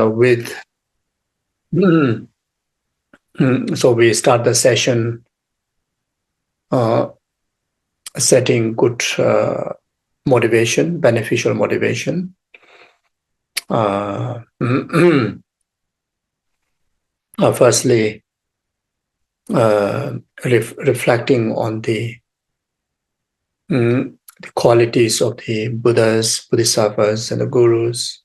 with so we start the session setting good motivation, beneficial motivation. Firstly, reflecting on the qualities of the Buddhas, Bodhisattvas, and the Gurus,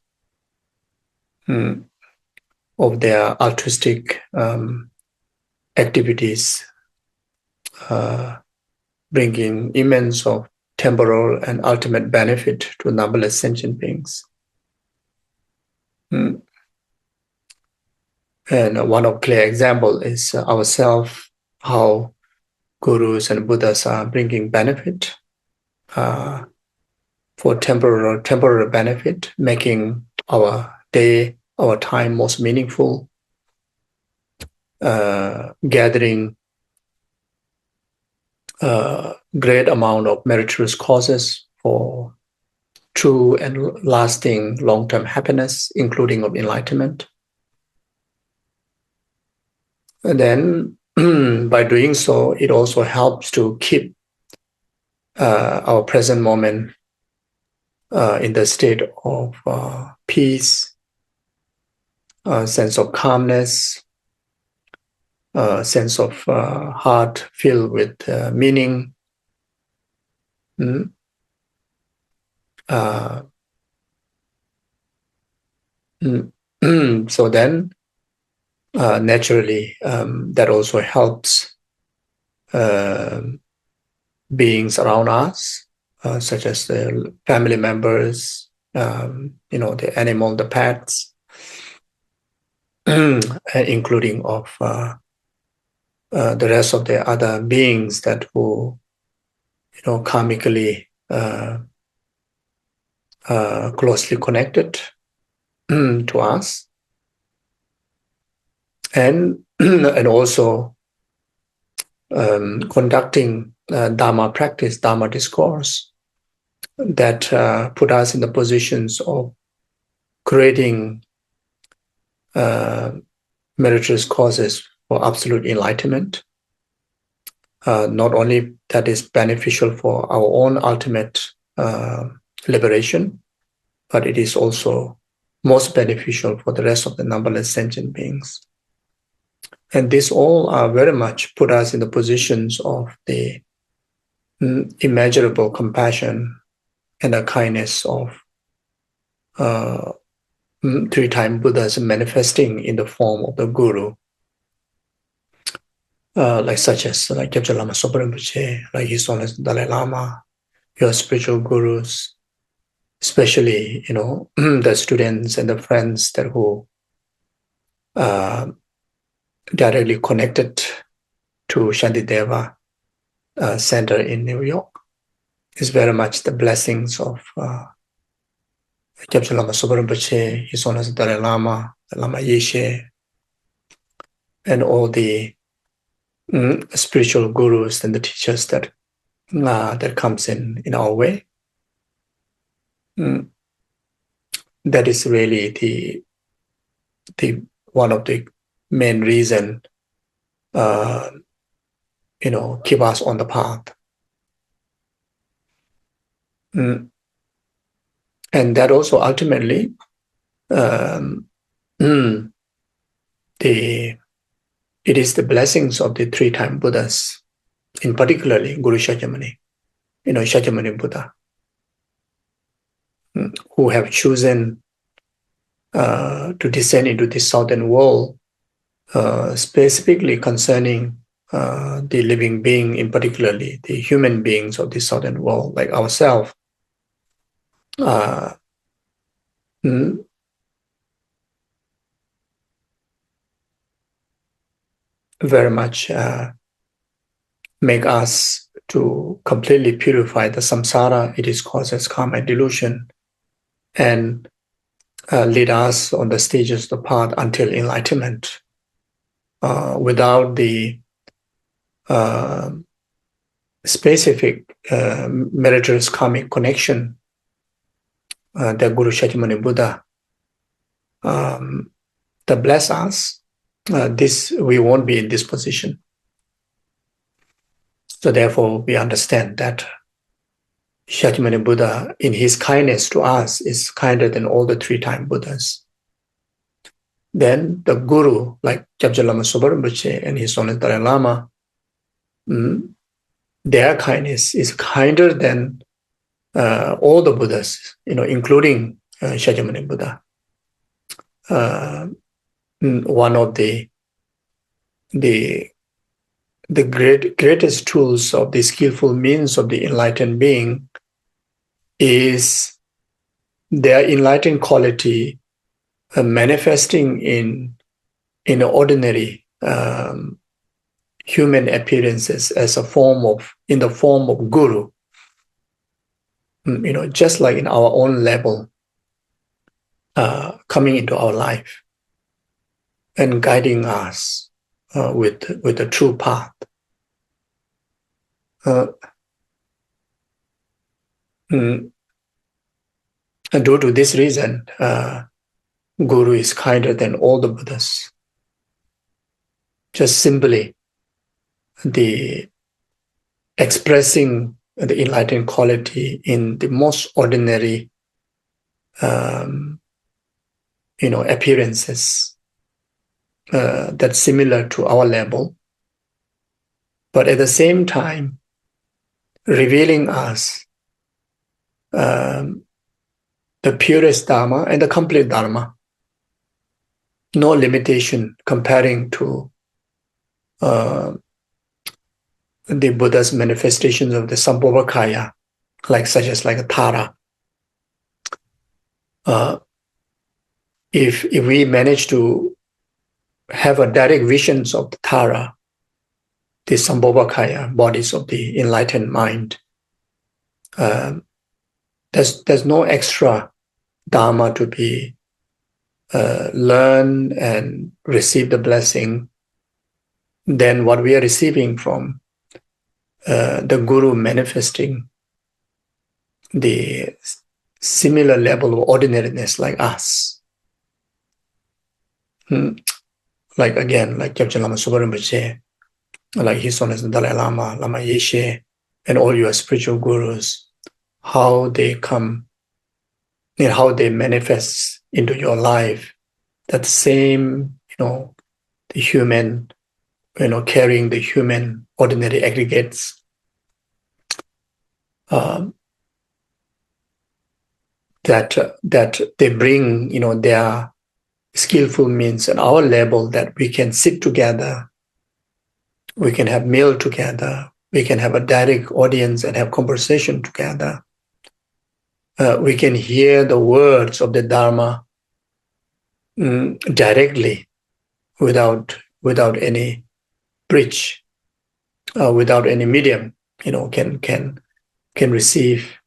of their altruistic activities, bringing immense of temporal and ultimate benefit to numberless sentient beings. And one of clear example is ourselves, how Gurus and Buddhas are bringing benefit for temporary benefit, making our day, our time most meaningful, gathering great amount of meritorious causes for true and lasting long-term happiness, including of enlightenment. And then by doing so, it also helps to keep our present moment in the state of peace, sense of calmness, sense of heart filled with meaning. So then, naturally, that also helps beings around us, such as the family members, the animal, the pets, including of the rest of the other beings that who, karmically closely connected to us, and also conducting Dharma practice, Dharma discourse that put us in the positions of creating meritorious causes for absolute enlightenment. Not only that is beneficial for our own ultimate liberation, but it is also most beneficial for the rest of the numberless sentient beings. And this all very much put us in the positions of the immeasurable compassion and the kindness of three-time Buddhas manifesting in the form of the Guru, such as Geshe Lama Zopa Rinpoche, like His Holiness Dalai Lama, your spiritual gurus, especially the students and the friends that who directly connected to Shantideva Center in New York. Is very much the blessings of Geshe Lama Zopa Rinpoche, His Holiness Dalai Lama, the Lama Geshe, and all the spiritual gurus and the teachers that comes in our way. That is really the one of the main reason keep us on the path. And that also ultimately it is the blessings of the three-time Buddhas, in particularly Guru Shakyamuni, Shakyamuni Buddha, who have chosen to descend into the southern world, specifically concerning the living being, in particularly the human beings of the southern world, like ourselves. Very much make us to completely purify the samsara, it is causes karma and delusion, and lead us on the stages of the path until enlightenment. Without the specific meritorious karmic connection that Guru Shakyamuni Buddha that bless us, we won't be in this position. So therefore, we understand that Cittamani Buddha, in his kindness to us, is kinder than all the three-time Buddhas. Then the Guru, like Jabja Lama Sopa Rinpoche and his Holiness Dalai Lama, their kindness is kinder than all the Buddhas, including Cittamani Buddha. One of the greatest tools of the skillful means of the enlightened being is their enlightened quality manifesting in ordinary human appearances as in the form of guru. Just like in our own level, coming into our life and guiding us with the true path. And due to this reason, Guru is kinder than all the Buddhas. Just simply the expressing the enlightened quality in the most ordinary, appearances that's similar to our level, but at the same time revealing us the purest Dharma and the complete Dharma. No limitation comparing to the Buddha's manifestations of the Sambhogakaya, such as a Tara. If we manage to have a direct visions of the Tara, the Sambhogakaya, bodies of the enlightened mind, there's no extra Dharma to be learn and receive the blessing than what we are receiving from the Guru manifesting the similar level of ordinariness like us. Like Jabja Lama Sopa Rinpoche, like His Holiness Dalai Lama, Lama Geshe, and all your spiritual gurus, how they come and how they manifest into your life. That same, the human, carrying the human ordinary aggregates. That they bring, their skillful means at our level, that we can sit together, we can have meal together, we can have a direct audience and have conversation together. We can hear the words of the Dharma directly, without any bridge, without any medium. Can receive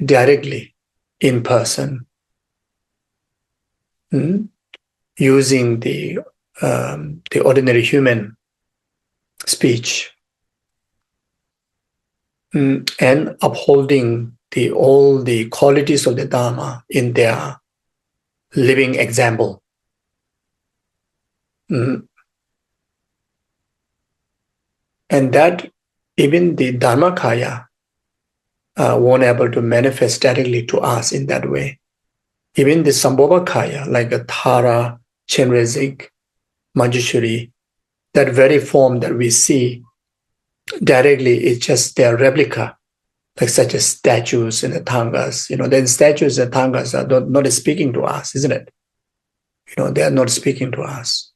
directly in person, using the ordinary human speech, and upholding all the qualities of the Dharma in their living example. And that even the Dharmakaya won't able to manifest directly to us in that way. Even the Sambhogakaya, like a Tara, Chenrezig, Manjushri, that very form that we see directly is just their replica, such as statues and the tangas. Then statues and tangas are not speaking to us, isn't it? They are not speaking to us.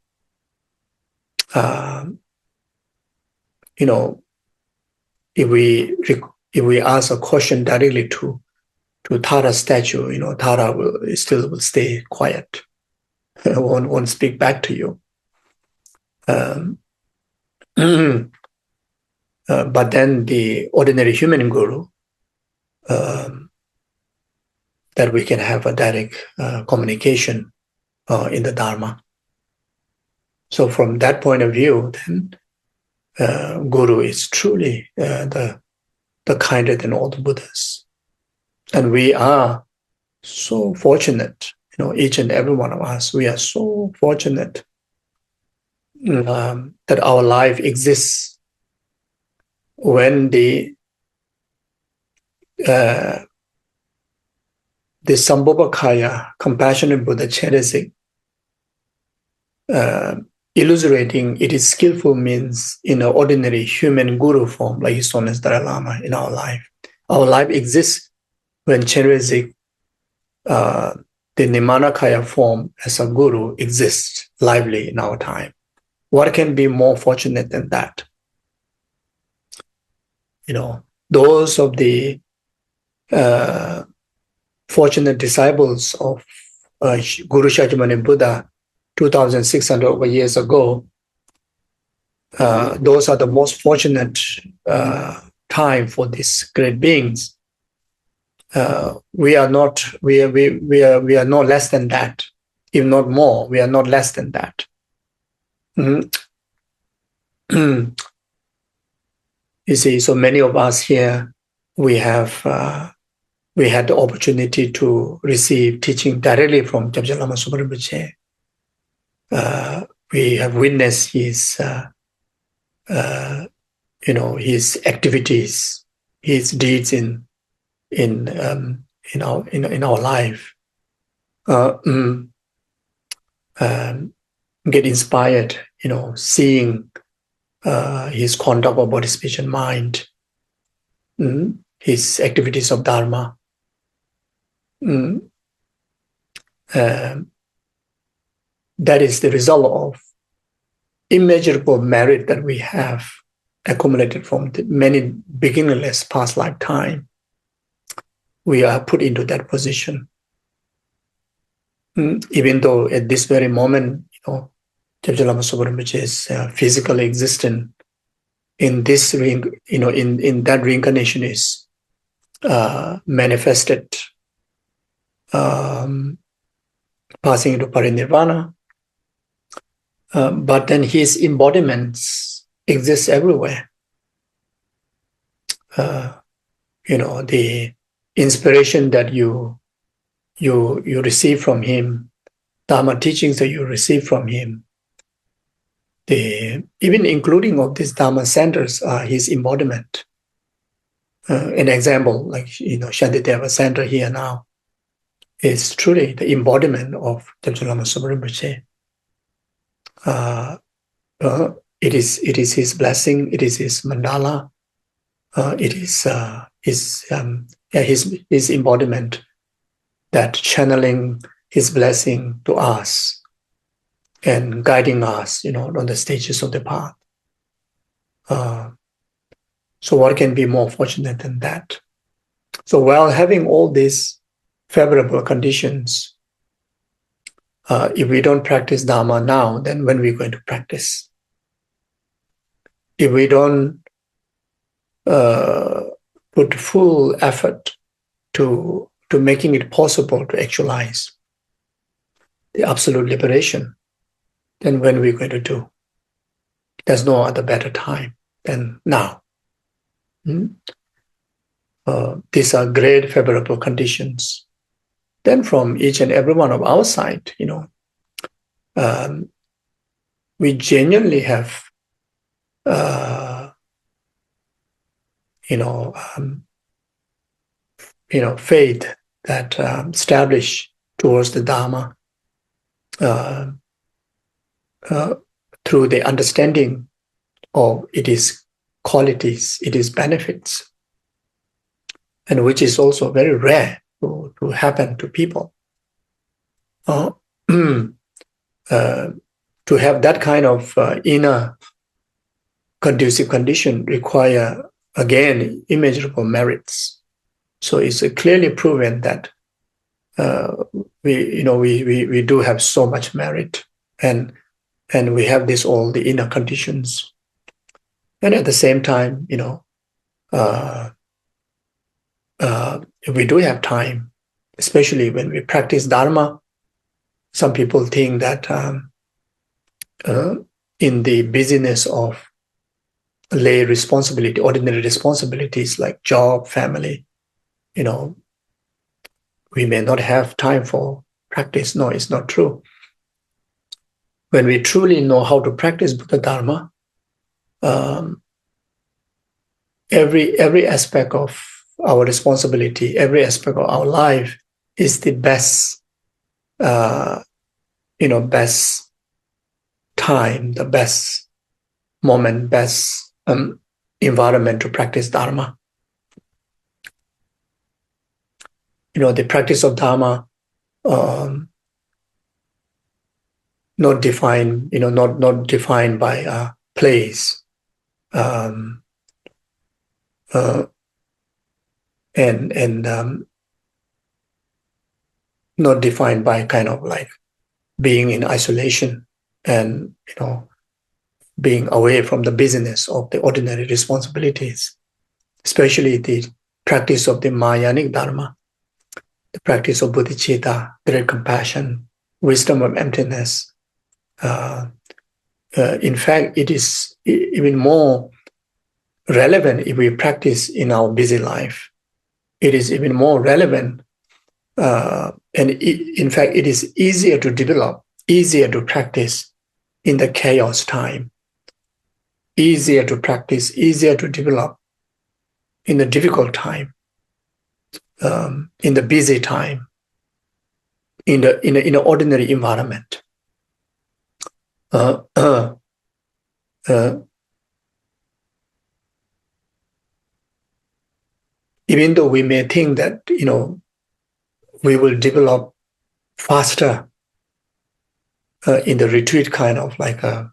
If we ask a question directly to Tara statue, Tara will stay quiet, won't speak back to you. But then the ordinary human guru, that we can have a direct communication in the Dharma. So from that point of view, then Guru is truly the kinder than all the Buddhas. And we are so fortunate, each and every one of us, we are so fortunate that our life exists when the Sambhogakaya, compassionate Buddha Cherisik, illustrating it is skillful means in an ordinary human guru form, like His Holiness Dalai Lama in our life. Our life exists when Cherisik, the Nimanakaya form as a guru, exists lively in our time. What can be more fortunate than that? Those of the fortunate disciples of Guru Cittamani Buddha 2,600 over years ago, those are the most fortunate time for these great beings. We are not less than that, if not more. We are not less than that. You see, so many of us here, we had the opportunity to receive teaching directly from Jabja Lama Supa Rinpoche. We have witnessed his activities, his deeds in our life. Get inspired, seeing his conduct of body, speech, and mind, his activities of Dharma. That is the result of immeasurable merit that we have accumulated from the many beginningless past lifetime. We are put into that position. Even though at this very moment, Jabja Lama Supa Rinpoche is physically existent in this in that reincarnation is manifested, passing into parinirvana. But then his embodiments exist everywhere. The inspiration that you receive from him, Dharma teachings that you receive from him, even including of these Dharma centers are his embodiment. An example, like Shantideva Center here now, is truly the embodiment of Jabja Lama Supa Rinpoche. It is his blessing. It is his mandala. It is his embodiment that channeling his blessing to us and guiding us, on the stages of the path. So what can be more fortunate than that? So while having all these favorable conditions, if we don't practice Dharma now, then when are we going to practice? If we don't put full effort to making it possible to actualize the absolute liberation, then when are we going to do? There's no other better time than now. These are great favorable conditions. Then from each and every one of our side, we genuinely have, faith that established towards the Dharma through the understanding of its qualities, its benefits, and which is also very rare to happen to people. To have that kind of inner conducive condition require, again, immeasurable merits. So it's clearly proven that we do have so much merit, and we have all the inner conditions. And at the same time, if we do have time, especially when we practice Dharma, some people think that in the busyness of lay responsibility, ordinary responsibilities like job, family, we may not have time for practice. No, it's not true. When we truly know how to practice Buddha Dharma, every aspect of our responsibility, every aspect of our life is the best, best time, the best moment, best environment to practice Dharma. The practice of Dharma, not defined by a place, and not defined by kind of like being in isolation and being away from the business of the ordinary responsibilities, especially the practice of the Mahayanic Dharma, the practice of bodhicitta, great compassion, wisdom of emptiness. In fact, it is even more relevant if we practice in our busy life. It is even more relevant, in fact, it is easier to develop, easier to practice in the chaos time, easier to practice, easier to develop in the difficult time, in the busy time, in the ordinary environment. Even though we may think that we will develop faster in the retreat kind of like a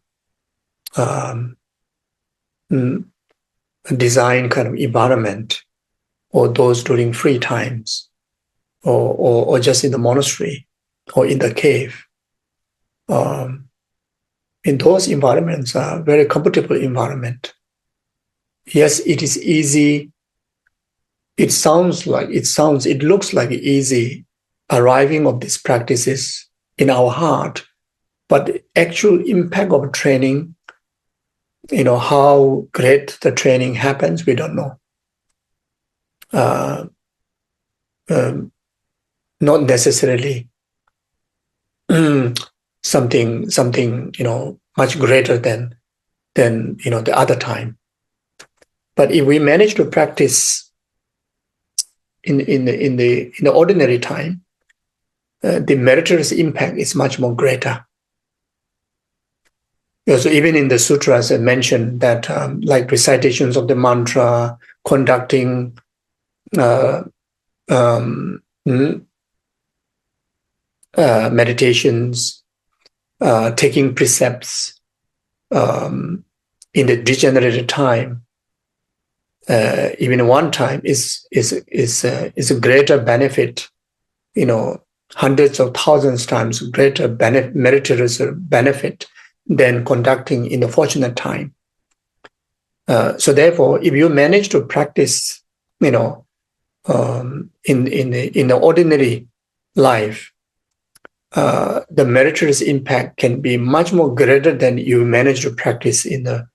design kind of environment, or those during free times, or just in the monastery or in the cave. In those environments are very comfortable environment. Yes, it is easy. It looks like easy arriving of these practices in our heart, but the actual impact of training, how great the training happens, we don't know. Not necessarily something much greater than the other time. But if we manage to practice in the ordinary time, the meritorious impact is much more greater. So even in the sutras, I mentioned that like recitations of the mantra, conducting meditations, taking precepts in the degenerated time, even one time is a greater benefit, hundreds of thousands times greater meritorious benefit than conducting in the fortunate time. So therefore, if you manage to practice, in the ordinary life, the meritorious impact can be much more greater than you manage to practice in a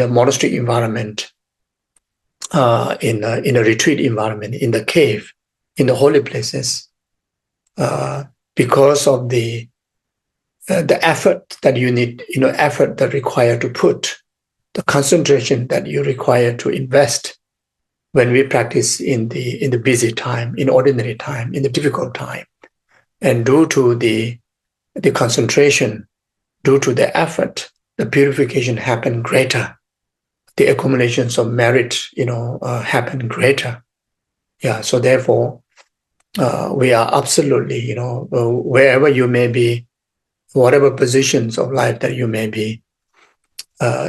monastery environment, in a retreat environment, in the cave, in the holy places, because of the effort that you need, effort that require to put, the concentration that you require to invest when we practice in the busy time, in ordinary time, in the difficult time. And due to the concentration, due to the effort, the purification happen greater. The accumulations of merit, happen greater. Yeah. So therefore, we are absolutely, wherever you may be, whatever positions of life that you may be,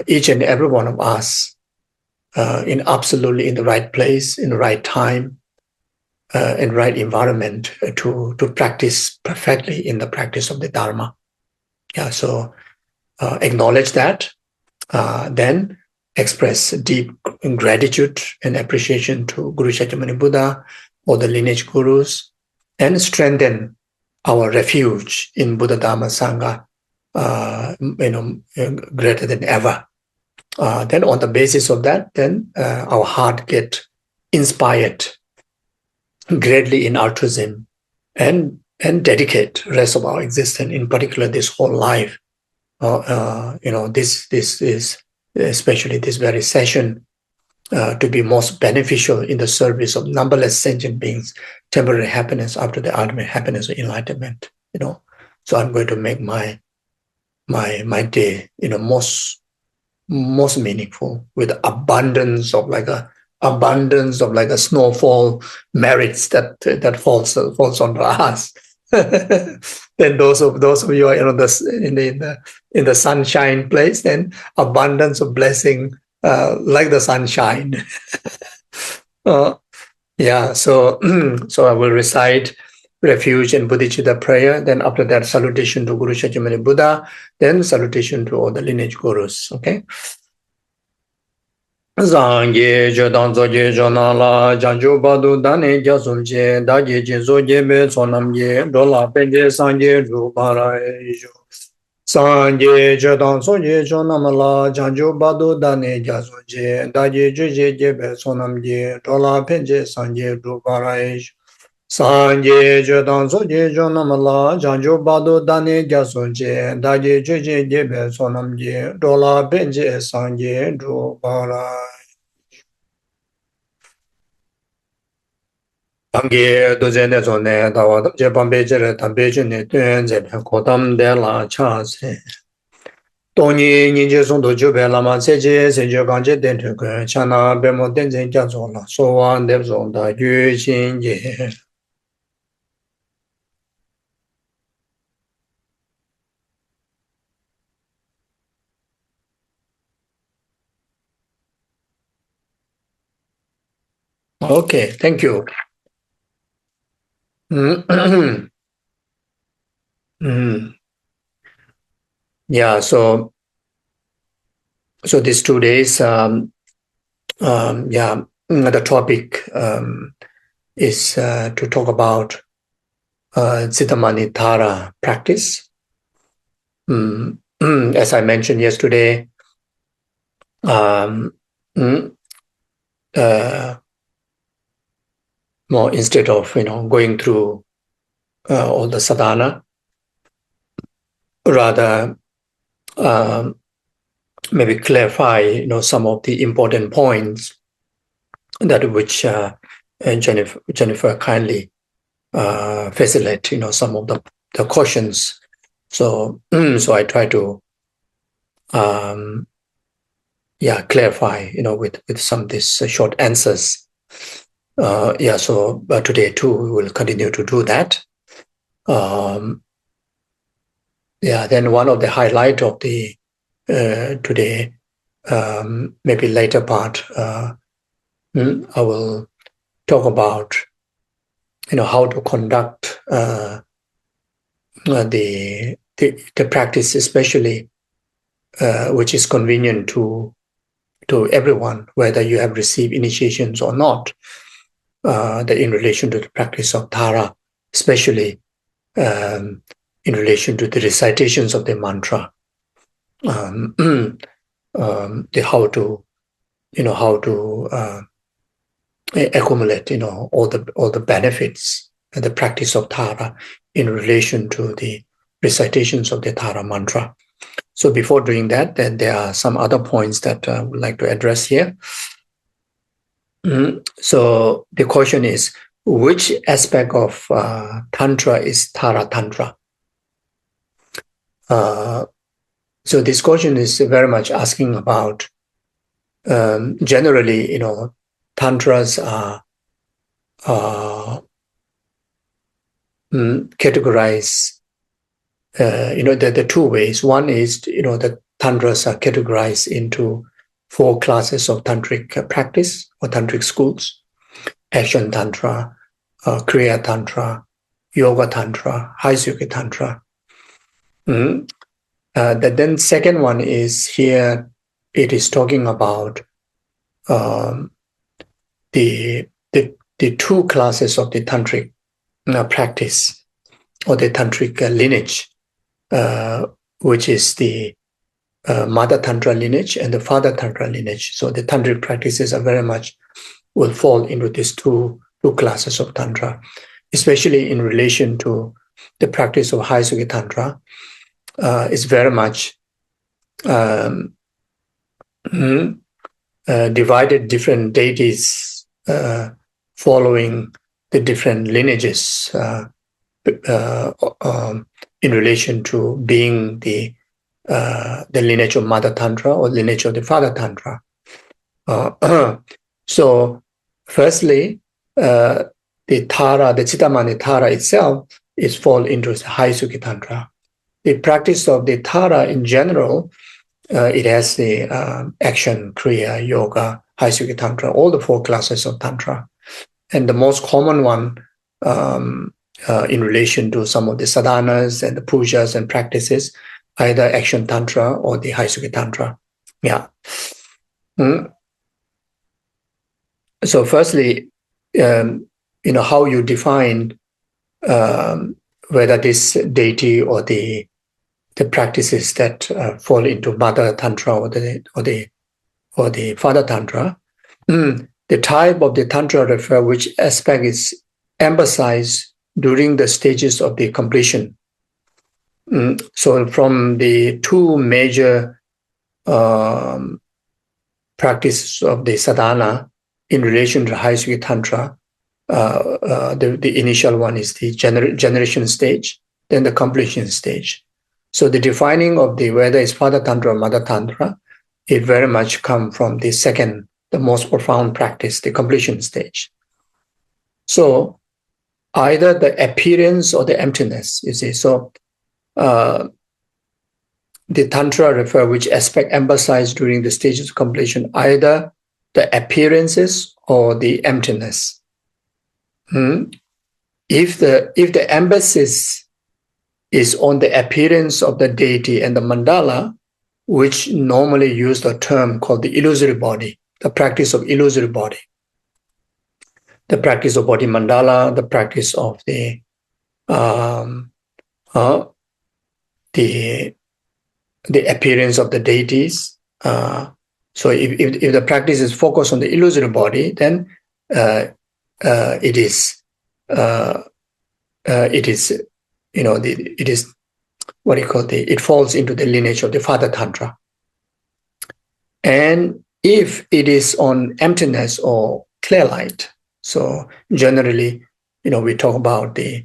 each and every one of us, absolutely in the right place, in the right time, and right environment to practice perfectly in the practice of the Dharma. Yeah, so acknowledge that, then express deep gratitude and appreciation to Guru Cittamani Buddha or the lineage gurus, and strengthen our refuge in Buddha Dharma Sangha, greater than ever. Then on the basis of that, then our heart get inspired greatly in altruism, and and dedicate the rest of our existence, in particular this whole life. This is especially this very session to be most beneficial in the service of numberless sentient beings, temporary happiness after the ultimate happiness of enlightenment. So I'm going to make my day, most meaningful, with abundance of like a snowfall merits that falls on us. Then those of you are in the sunshine place, then abundance of blessing like the sunshine. So so I will recite refuge and bodhicitta prayer. Then after that, salutation to Guru Shakyamuni Buddha. Then salutation to all the lineage gurus. Okay. Zangye Jodang Zoje Jonala Janju Badu Dane Jasumje Daje Jinzoje Be Sonamje Dola Penge Sanje Rupara Ejo Sanje Jodang Zoje Jonamala Janju Badu Dane Jasumje Daje Juje Be Sonamje Dola Penge Sanje Rupara Ejo Sanje Jodang Zoje Jonamala Janju Badu Dane Jasumje Daje Juje Be Sonamje Dola Penge Sanje Rupara Tangi dozene zone dawa je bambe jere tambe jene tuen je kodam de la cha se Toni ni je son do jo be la ma se je ganje den tu ke chana be mo den zen ja zo la so wan de zo da yu xin ye Okay, thank you. Yeah, so these 2 days, the topic is to talk about Cittamani Tara practice. As I mentioned yesterday, more instead of going through all the sadhana, rather maybe clarify some of the important points that which Jennifer kindly facilitate some of the cautions. So I try to clarify with some of these short answers. But today too we will continue to do that. Then one of the highlight of the today, maybe later part, I will talk about how to conduct the practice, especially which is convenient to everyone, whether you have received initiations or not. That in relation to the practice of Tara, especially in relation to the recitations of the mantra, how to accumulate all the benefits and the practice of Tara in relation to the recitations of the Tara mantra. So before doing that, then there are some other points that I would like to address here. So the question is, which aspect of Tantra is Tara Tantra? So this question is very much asking about, generally, Tantras are categorized, the two ways. One is, the Tantras are categorized into 4 classes of tantric practice or tantric schools: Action Tantra, Kriya Tantra, Yoga Tantra, Haisukya Tantra. Then second one is here, it is talking about the 2 classes of the tantric practice or the tantric lineage, which is the Mother Tantra lineage and the Father Tantra lineage. So the tantric practices are very much will fall into these two classes of Tantra, especially in relation to the practice of High Suki Tantra is very much divided different deities following the different lineages in relation to being the lineage of Mother Tantra or lineage of the Father Tantra. So, firstly, the Tara, the Cittamani Tara itself, is fall into High Suki Tantra. The practice of the Tara in general, it has the action, Kriya, Yoga, High Suki Tantra, all the 4 classes of Tantra. And the most common one in relation to some of the sadhanas and the pujas and practices, either action Tantra or the High Suki Tantra. Yeah. So firstly, how you define whether this deity or the practices that fall into Mother Tantra or the Father Tantra. The type of the Tantra refer which aspect is emphasized during the stages of the completion. So from the 2 major practices of the sadhana in relation to High Suki Tantra, the initial one is the generation stage, then the completion stage. So the defining of the whether it's Father Tantra or Mother Tantra, it very much come from the second, the most profound practice, the completion stage. So either the appearance or the emptiness, you see. So the Tantra refer which aspect emphasized during the stages of completion, either the appearances or the emptiness. If the emphasis is on the appearance of the deity and the mandala, which normally use the term called the illusory body, the practice of illusory body, the practice of body mandala, the practice of the appearance of the deities. So if the practice is focused on the illusory body, then it is what you call it falls into the lineage of the Father Tantra. And if it is on emptiness or clear light, so generally, we talk about the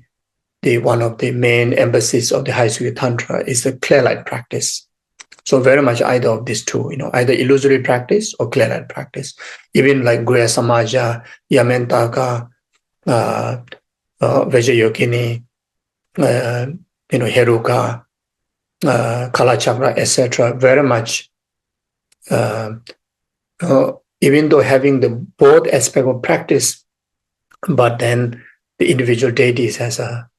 one of the main emphasis of the High Suki Tantra is the clear light practice. So very much either of these 2, either illusory practice or clear light practice. Even like Guya Samaja, Yamentaka, Vajrayogini, Heruka, Kalachakra, etc. Very much, even though having the both aspect of practice, but then the individual deities has a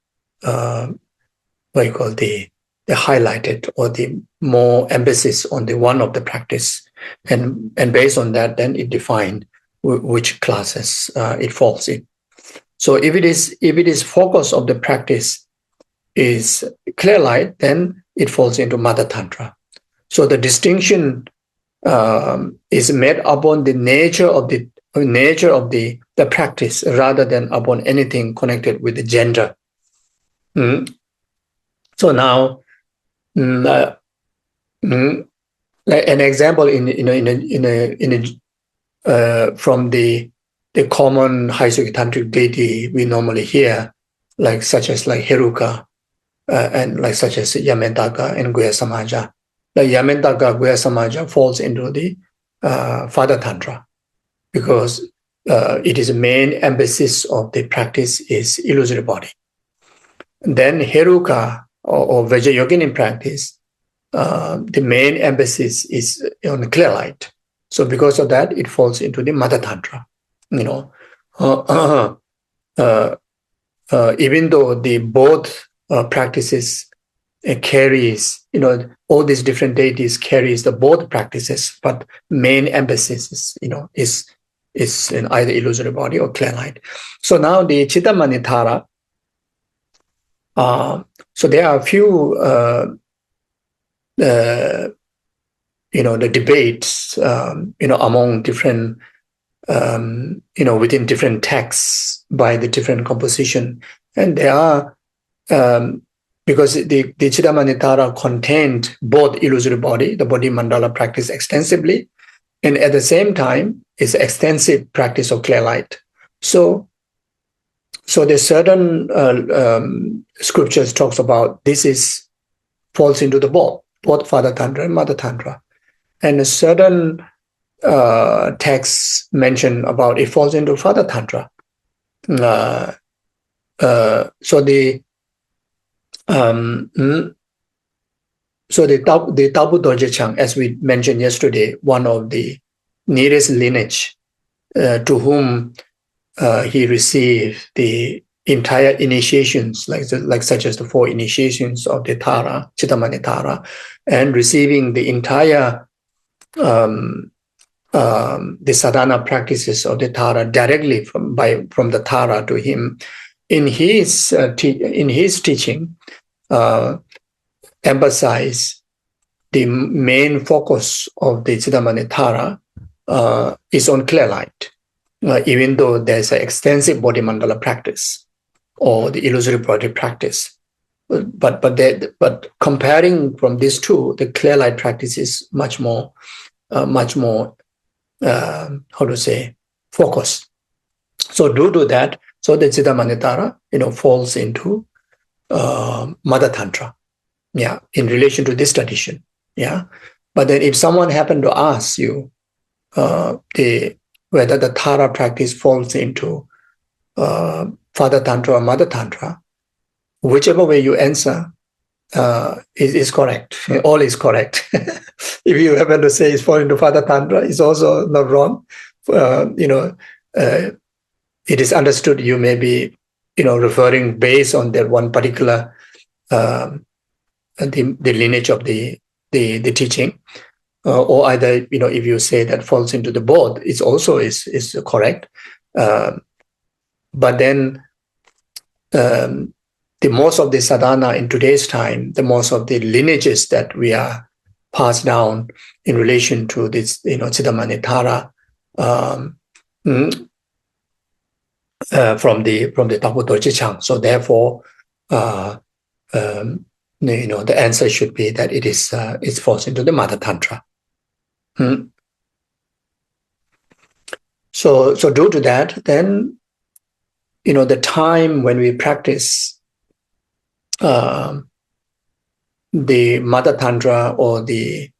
what you call the highlighted or the more emphasis on the one of the practice, and based on that, then it defined which classes it falls in. So if it is focus of the practice is clear light, then it falls into Mother Tantra. So the distinction is made upon the nature of the practice rather than upon anything connected with the gender. So now, like an example from the common High Suki Tantric deity we normally hear, like such as like Heruka, and like such as Yamentaka and Guya Samaja. The Yamentaka Guya Samaja falls into the Father Tantra because it is the main emphasis of the practice is illusory body. Then Heruka or Vajrayogini practice, the main emphasis is on clear light. So because of that, it falls into the Mother Tantra. Even though the both practices carries, all these different deities carries the both practices, but main emphasis is in either illusory body or clear light. So now the Cittamani Tara. So there are a few, the debates, among different, within different texts by the different composition, and there are because the Cittamani Tara contained both illusory body, the body mandala practice extensively, and at the same time, it's extensive practice of clear light. So there's certain scriptures talks about this is falls into the both Father Tantra and Mother Tantra, and a certain texts mention about it falls into Father Tantra. So the Tabu Dorje Chang, as we mentioned yesterday, one of the nearest lineage to whom he received the entire initiations, like such as the 4 initiations of the Tara, Cittamani Tara, and receiving the entire the sadhana practices of the Tara directly from the Tara to him. In his teaching, emphasize the main focus of the Cittamani Tara is on clear light, even though there's an extensive body mandala practice or the illusory body practice. But comparing from these two, the clear light practice is much more focused. So due to that, so the Cittamani Tara, falls into Mother Tantra, in relation to this tradition, But then if someone happened to ask you whether the Tara practice falls into Father Tantra or Mother Tantra, whichever way you answer is correct. All is correct. If you happen to say it's falling into Father Tantra, it's also not wrong. It is understood you may be, referring based on that one particular the lineage of the teaching, or either if you say that falls into the both, it's also is correct. But then the most of the sadhana in today's time, the most of the lineages that we are passed down in relation to this, Cittamani Tara, from the Tapu Dorje Chang. So therefore, the answer should be that it falls into the Mother Tantra. So due to that, then the time when we practice the Mother Tantra or the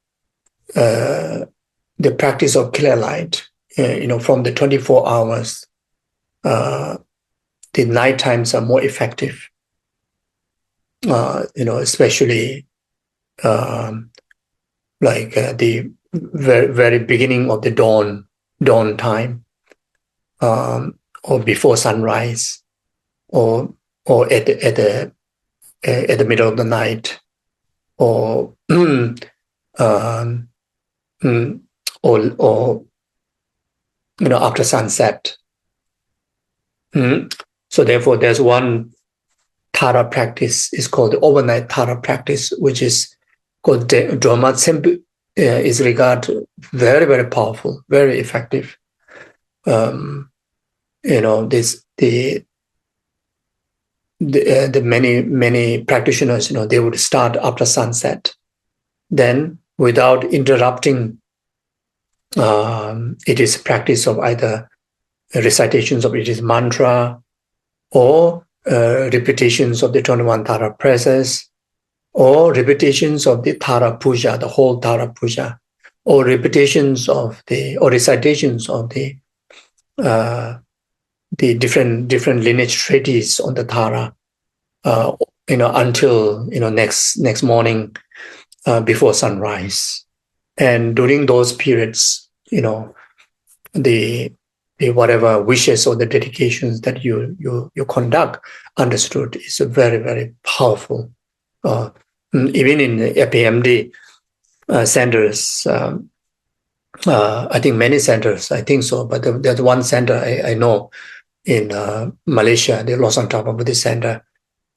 practice of clear light, from the 24 hours, the night times are more effective. Especially the very, very beginning of the dawn time, or before sunrise, or at the middle of the night, or after sunset. So therefore, there's one Tara practice is called the overnight Tara practice, which is called Dharma, is regarded very, very powerful, very effective. The many practitioners, they would start after sunset. Then, without interrupting, it is practice of either recitations of it is mantra, or repetitions of the 21 Tara prayers, or repetitions of the Tara Puja, the whole Tara Puja, or recitations of the different lineage treaties on the Tara, until next morning before sunrise. And during those periods, the whatever wishes or the dedications that you conduct, understood, is a very, very powerful. Even in the APMD centers, I think many centers, I think so, but there's one center I know in Malaysia, the Losang Tapa Buddhist Center.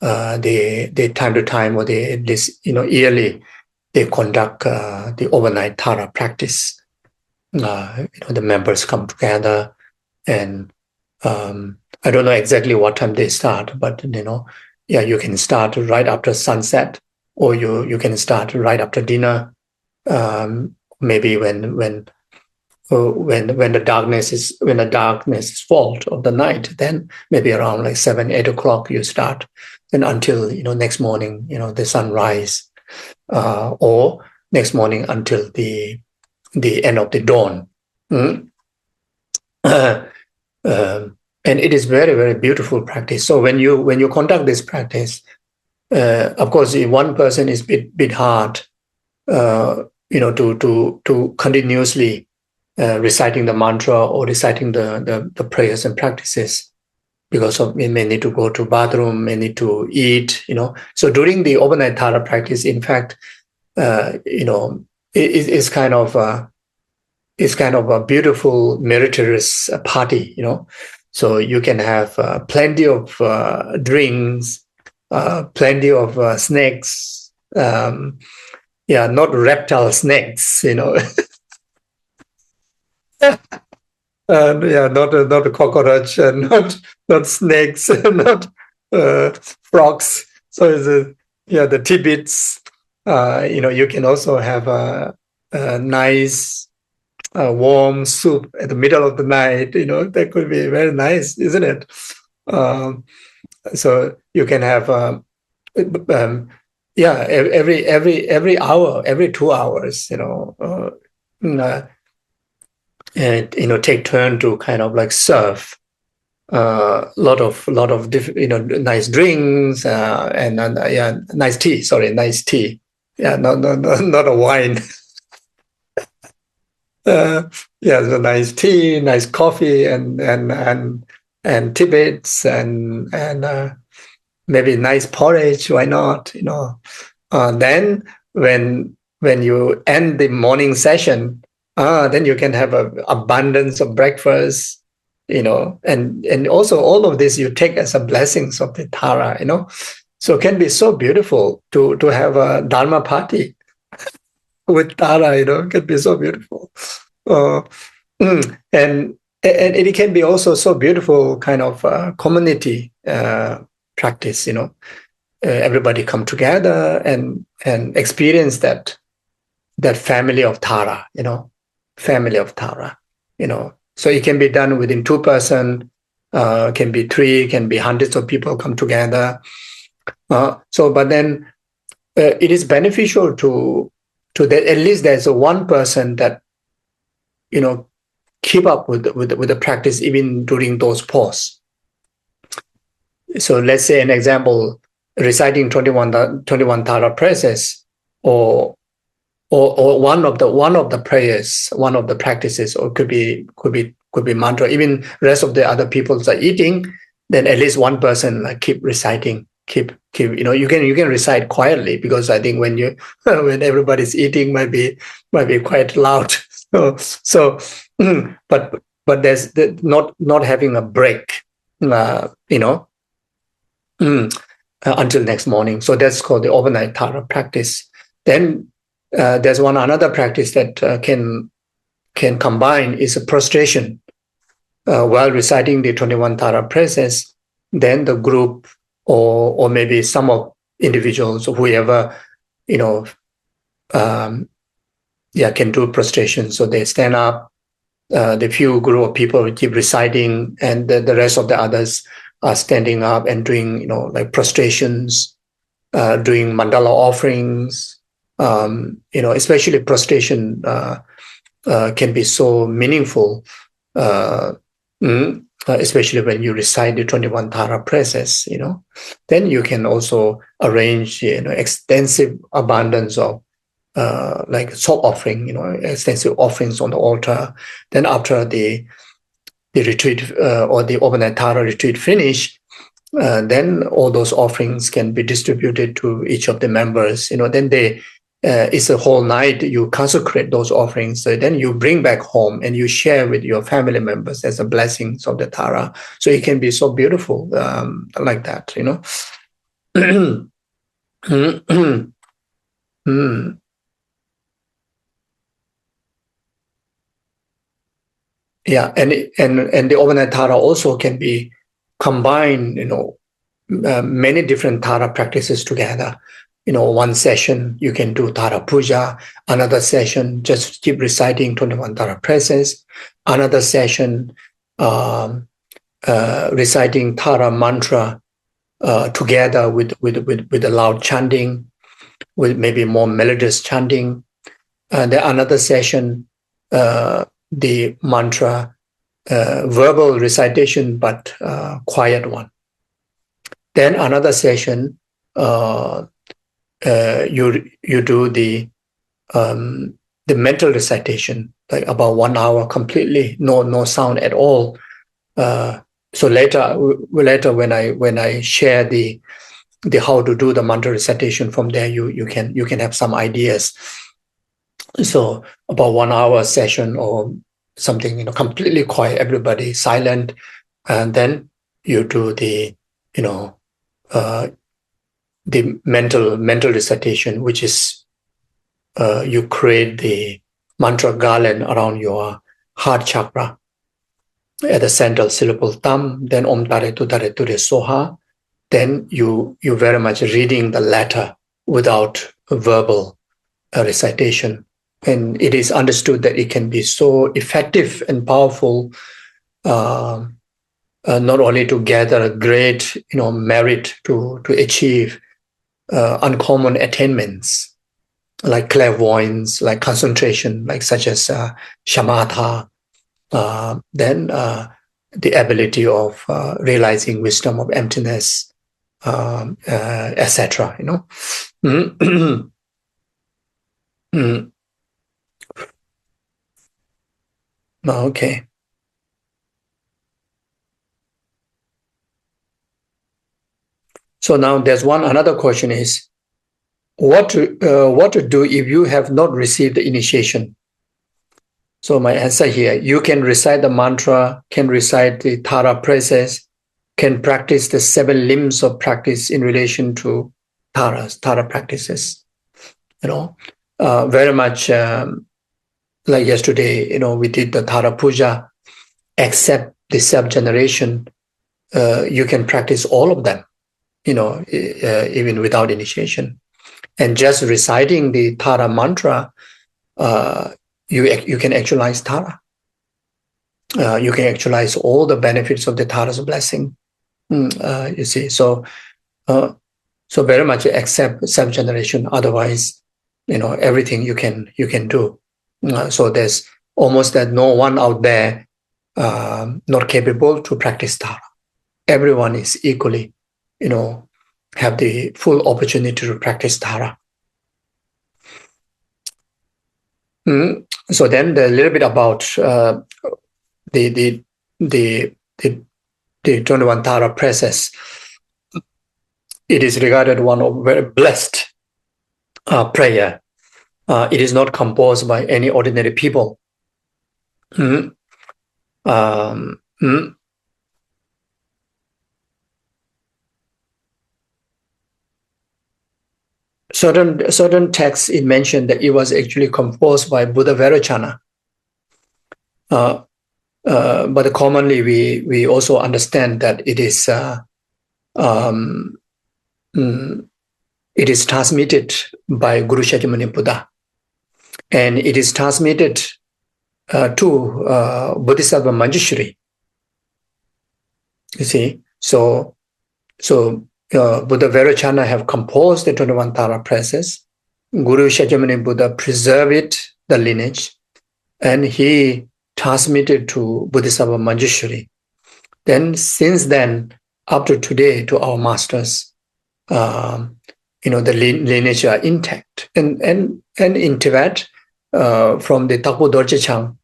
They time to time, or they at least yearly, they conduct the overnight Tara practice. The members come together, and I don't know exactly what time they start, but you can start right after sunset, or you can start right after dinner. Maybe when the darkness is fall of the night, then maybe around like 7-8 o'clock you start, and until next morning, the sunrise, or next morning until the end of the dawn. Mm? And it is very, very beautiful practice. So when you conduct this practice, of course, if one person is bit hard, to continuously reciting the mantra or reciting the prayers and practices, because of it may need to go to bathroom, may need to eat. So during the overnight Tara practice, in fact, it's kind of a beautiful meritorious party. So you can have plenty of drinks, plenty of snacks. Not reptile snakes. Not a cockroach, and not snakes, not frogs. So the tidbits. You can also have a nice warm soup at the middle of the night. That could be very nice, isn't it? So you can have every hour, every 2 hours. And take turn to kind of like serve lot of different, nice drinks, and nice tea. Sorry, nice tea. Not a wine. So nice tea, nice coffee, and tidbits, and maybe nice porridge. Why not? Then when you end the morning session, then you can have an abundance of breakfast, and also all of this you take as a blessings of the Tara, So it can be so beautiful to have a Dharma party with Tara, it can be so beautiful. And it can be also so beautiful kind of community practice, everybody come together and experience that family of Tara, family of Tara, So it can be done within 2 person, can be 3, can be hundreds of people come together. But then it is beneficial to that at least there's a one person that keep up with the practice even during those pauses. So let's say an example, reciting 21 Tara prayers, or one of the prayers, one of the practices, or could be mantra. Even rest of the other people are eating, then at least one person keep reciting, keep you can recite quietly, because I think when when everybody's eating might be quite loud. But there's not having a break, until next morning. So that's called the overnight Tara practice. Then there's another practice that can combine is a prostration. While reciting the 21 Tara prayers, then the group or maybe some of individuals or whoever, can do prostration. So they stand up, the few group of people keep reciting, and the rest of the others are standing up and doing, prostrations, doing mandala offerings. Especially prostration can be so meaningful, especially when you recite the 21 Tara prayers. Then you can also arrange, extensive abundance of soul offering, extensive offerings on the altar. Then after the retreat or the overnight Tara retreat finish, then all those offerings can be distributed to each of the members. Then it's a whole night you consecrate those offerings. So then you bring back home and you share with your family members as a blessings of the Tara. So it can be so beautiful like that, Yeah, and the overnight Tara also can be combined, many different Tara practices together. One session you can do Tara Puja, another session just keep reciting 21 Tara praises, another session reciting Tara mantra together with a loud chanting, with maybe more melodious chanting. And then another session, the mantra, verbal recitation, but quiet one. Then another session, you do the mental recitation, like about 1 hour completely, no sound at all. So later when I share the how to do the mantra recitation, from there you can have some ideas. So about 1 hour session or something, completely quiet, everybody silent, and then you do the mental recitation, which is you create the mantra garland around your heart chakra at the central syllable tam, then om tare tu soha. Then you very much reading the letter without verbal recitation. And it is understood that it can be so effective and powerful, not only to gather a great merit to achieve uncommon attainments like clairvoyance, like concentration, like such as shamatha, then the ability of realizing wisdom of emptiness, etc. Okay. So now there's another question is, what to do if you have not received the initiation? So my answer here, you can recite the mantra, can recite the Tara praises, can practice the 7 limbs of practice in relation to Tara practices. Very much like yesterday, we did the Tara Puja, except the self-generation. You can practice all of them, even without initiation. And just reciting the Tara mantra, you can actualize Tara. You can actualize all the benefits of the Tara's blessing. You see, so very much accept self-generation. Otherwise, everything you can do. So there's almost that no one out there not capable to practice Tara. Everyone is equally, have the full opportunity to practice Tara. So then a little bit about the 21 Tara praises. It is regarded one of very blessed prayer. It is not composed by any ordinary people. Certain texts it mentioned that it was actually composed by Buddha Vairocana. But commonly we also understand that it is transmitted by Guru Cittamani Buddha, and it is transmitted to Bodhisattva Manjushri. You see, so Buddha Vairocana have composed the 21 Tara praises. Guru Cittamani Buddha preserved the lineage, and he transmitted to Bodhisattva Manjushri. Then, since then, up to today, to our masters, the lineage are intact. And in Tibet, from the Tapo Dorje Chang,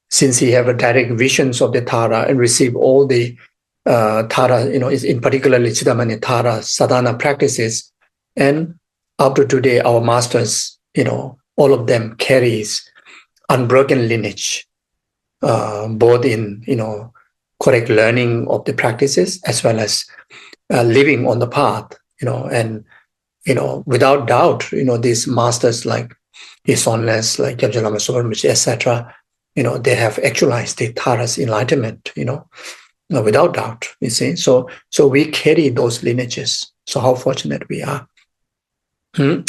since he have a direct visions of the Tara and receive all the Tara, in particularly Cittamani Tara sadhana practices, and up to today, our masters, all of them carries unbroken lineage, both in correct learning of the practices as well as living on the path, and without doubt, these masters like His Holiness, like Gyabje Lama Sopa Rinpoche, etc., they have actualized the Tara's enlightenment, without doubt, you see. So we carry those lineages. So how fortunate we are. So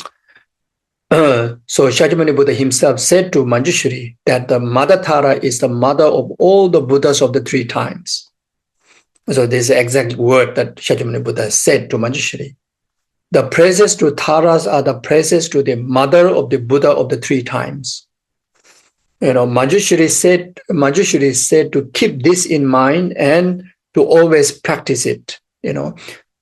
Shakyamuni Buddha himself said to Manjushri that the Mother Tara is the mother of all the Buddhas of the three times. So this is the exact word that Shakyamuni Buddha said to Manjushri. The praises to Taras are the praises to the mother of the Buddha of the three times. Manjushri said to keep this in mind and to always practice it.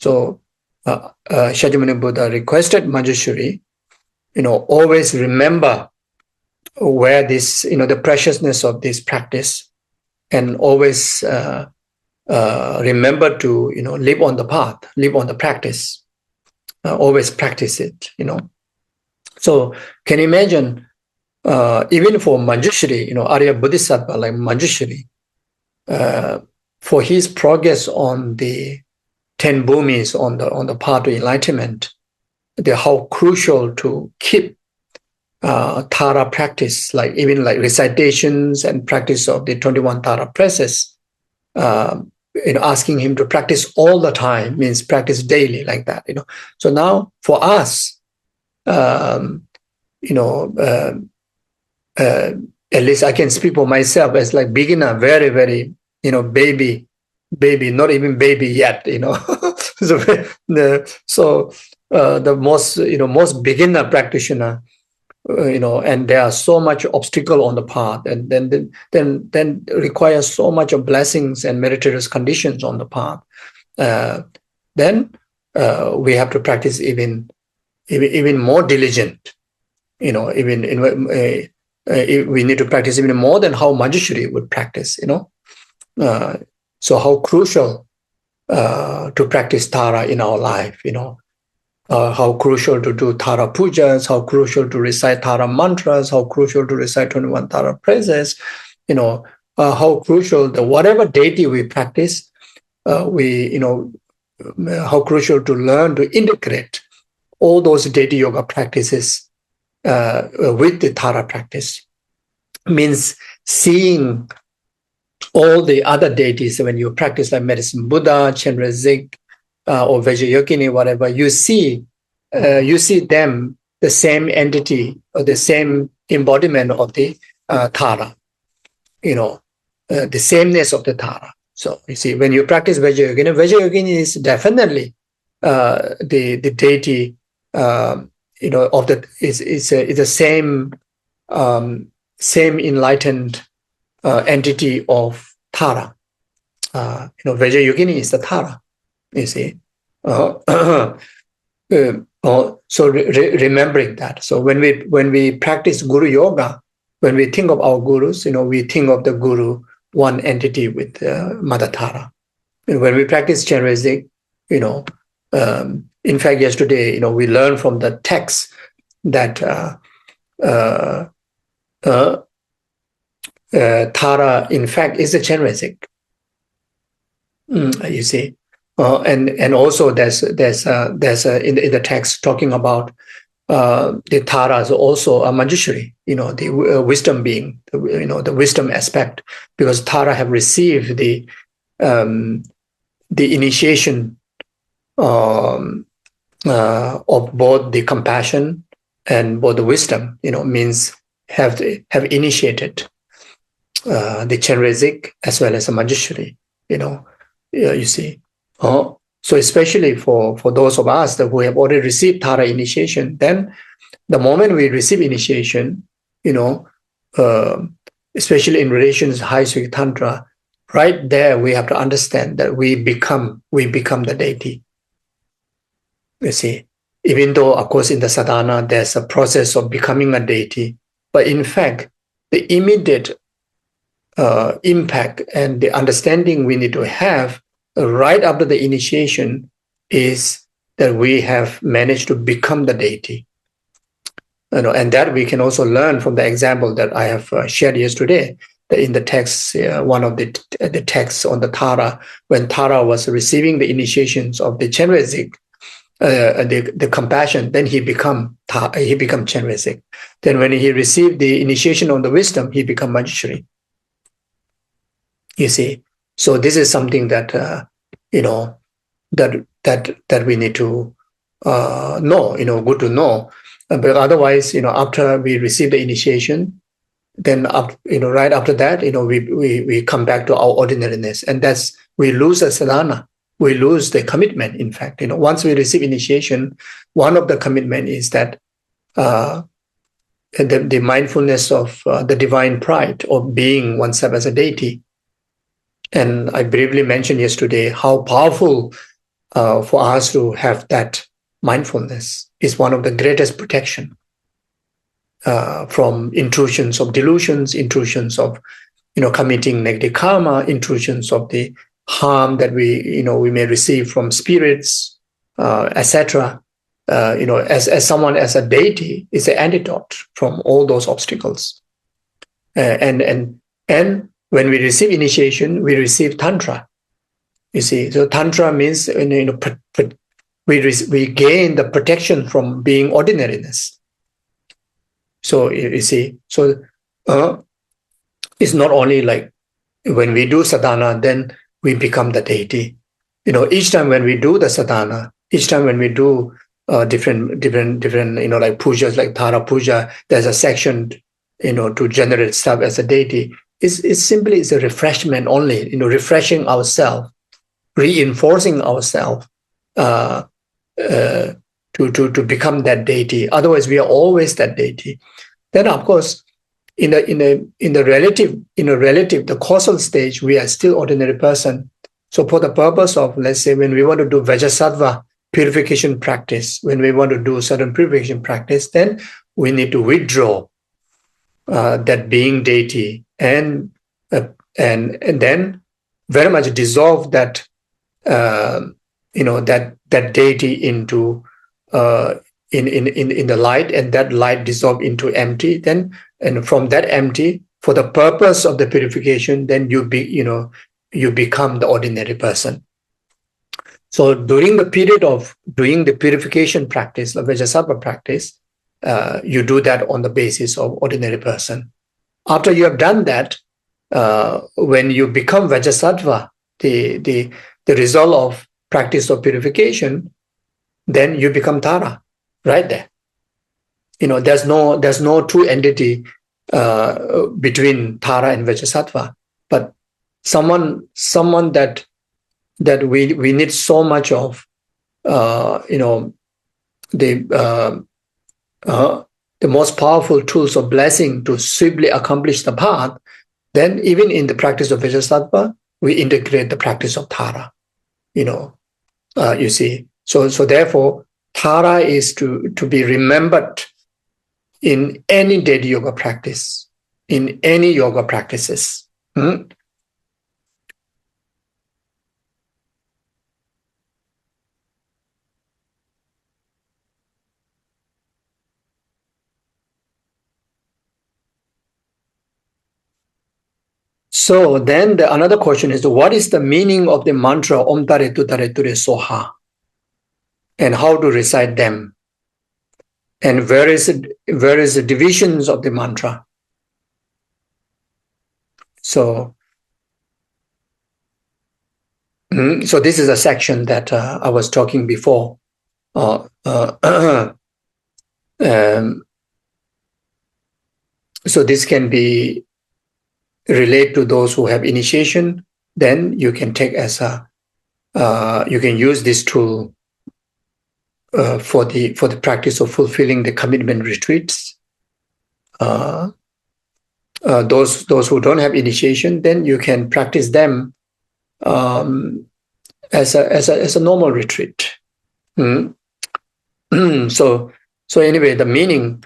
So Shakyamuni Buddha requested Manjushri, always remember where this, the preciousness of this practice, and always remember to, live on the path, live on the practice, always practice it. So can you imagine? Even for Manjushri, Arya Bodhisattva like Manjushri, for his progress on the 10 bhumis on the path to enlightenment, how crucial to keep Tara practice, even recitations and practice of the 21 Tara presses. Asking him to practice all the time means practice daily like that. So now for us, at least I can speak for myself as beginner, very, very, baby, not even baby yet, So the most beginner practitioner, and there are so much obstacle on the path, and then requires so much of blessings and meritorious conditions on the path. Then we have to practice even more diligent, we need to practice even more than how Manjushri would practice, So how crucial to practice Tara in our life, how crucial to do Tara pujas, how crucial to recite Tara mantras, how crucial to recite 21 Tara praises, how crucial whatever deity we practice, how crucial to learn to integrate all those deity yoga practices with the Tara practice. Means seeing all the other deities when you practice like Medicine Buddha, Chenrezig, or Vajrayogini, whatever, you see them the same entity or the same embodiment of the Tara, the sameness of the Tara. So you see, when you practice Vajrayogini is definitely the deity, of the is the same enlightened entity of Tara. Vajrayogini is the Tara. You see, so remembering that. So when we practice Guru Yoga, when we think of our gurus, we think of the Guru, one entity with Mother Tara. And when we practice Chenrezig, in fact, yesterday, we learned from the text that Tara, in fact, is a Chenrezig. You see, and also there's in the text talking about the Tara is also a Manjushri, the wisdom being, the wisdom aspect, because Tara have received the initiation of both the compassion and both the wisdom, means have initiated the Chenrezig as well as a Manjushri, you see. So especially for those of us who have already received Tara initiation, then the moment we receive initiation, especially in relations to high Sukhi Tantra, right there we have to understand that we become the deity. You see, even though, of course, in the sadhana, there's a process of becoming a deity, but in fact, the immediate impact and the understanding we need to have right after the initiation is that we have managed to become the deity. And that we can also learn from the example that I have shared yesterday, that in the text, one of the texts on the Tara, when Tara was receiving the initiations of the Chenrezig, the compassion, then he become Chenrezig. Then when he received the initiation on the wisdom, he become Manjushri. You see, So this is something that that we need to know. Good to know. But otherwise, after we receive the initiation, then right after that, we come back to our ordinariness, and that's we lose the sadhana, we lose the commitment. In fact, once we receive initiation, one of the commitment is that the mindfulness of the divine pride of being oneself as a deity. And I briefly mentioned yesterday how powerful for us to have that mindfulness is one of the greatest protection from intrusions of delusions, intrusions of committing negative karma, intrusions of the harm that we may receive from spirits, etc. As someone, as a deity, is an antidote from all those obstacles. And when we receive initiation, we receive Tantra. You see, so Tantra means we gain the protection from being ordinariness. So you see, so it's not only like when we do sadhana, then we become the deity. Each time when we do the sadhana, each time when we do different like pujas, like Tara puja, there's a section to generate self as a deity. It's simply a refreshment only. Refreshing ourselves, reinforcing ourselves to become that deity. Otherwise, we are always that deity. Then, of course, in the relative, the causal stage, we are still ordinary person. So, for the purpose of, let's say, when we want to do Vajrasattva purification practice, when we want to do certain purification practice, then we need to withdraw that being deity and then very much dissolve that that deity into in the light, and that light dissolve into empty. Then, and from that empty, for the purpose of the purification, then you become the ordinary person. So during the period of doing the purification practice, the Vajrasattva practice, you do that on the basis of ordinary person. After you have done that, when you become Vajrasattva, the result of practice of purification, then you become Tara, right there. There's no true entity between Tara and Vajrasattva, but someone that we need so much of, the most powerful tools of blessing to swiftly accomplish the path. Then even in the practice of Vajrasattva, we integrate the practice of Tara. You see. So therefore, Tara is to be remembered in any daily yoga practice, in any yoga practices. So then another question is, what is the meaning of the mantra Om Tare Tu Tare Ture Soha? And how to recite them? And where is the divisions of the mantra? So this is a section that I was talking before. So this can be relate to those who have initiation. Then you can take as you can use this tool for the practice of fulfilling the commitment retreats. Those who don't have initiation, then you can practice them as a normal retreat. So anyway, the meaning,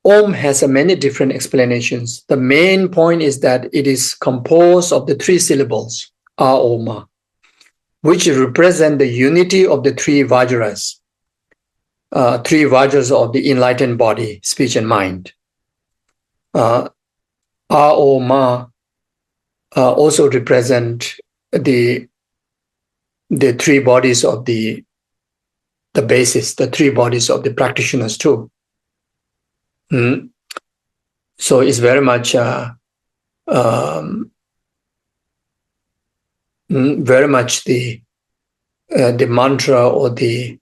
Om has many different explanations. The main point is that it is composed of the 3 syllables, A-Oma, which represent the unity of the 3 Vajras. 3 Vajras of the enlightened body, speech, and mind. A-O-Ma also represent the 3 bodies of the basis, the 3 bodies of the practitioners too. So it's very much very much the mantra or the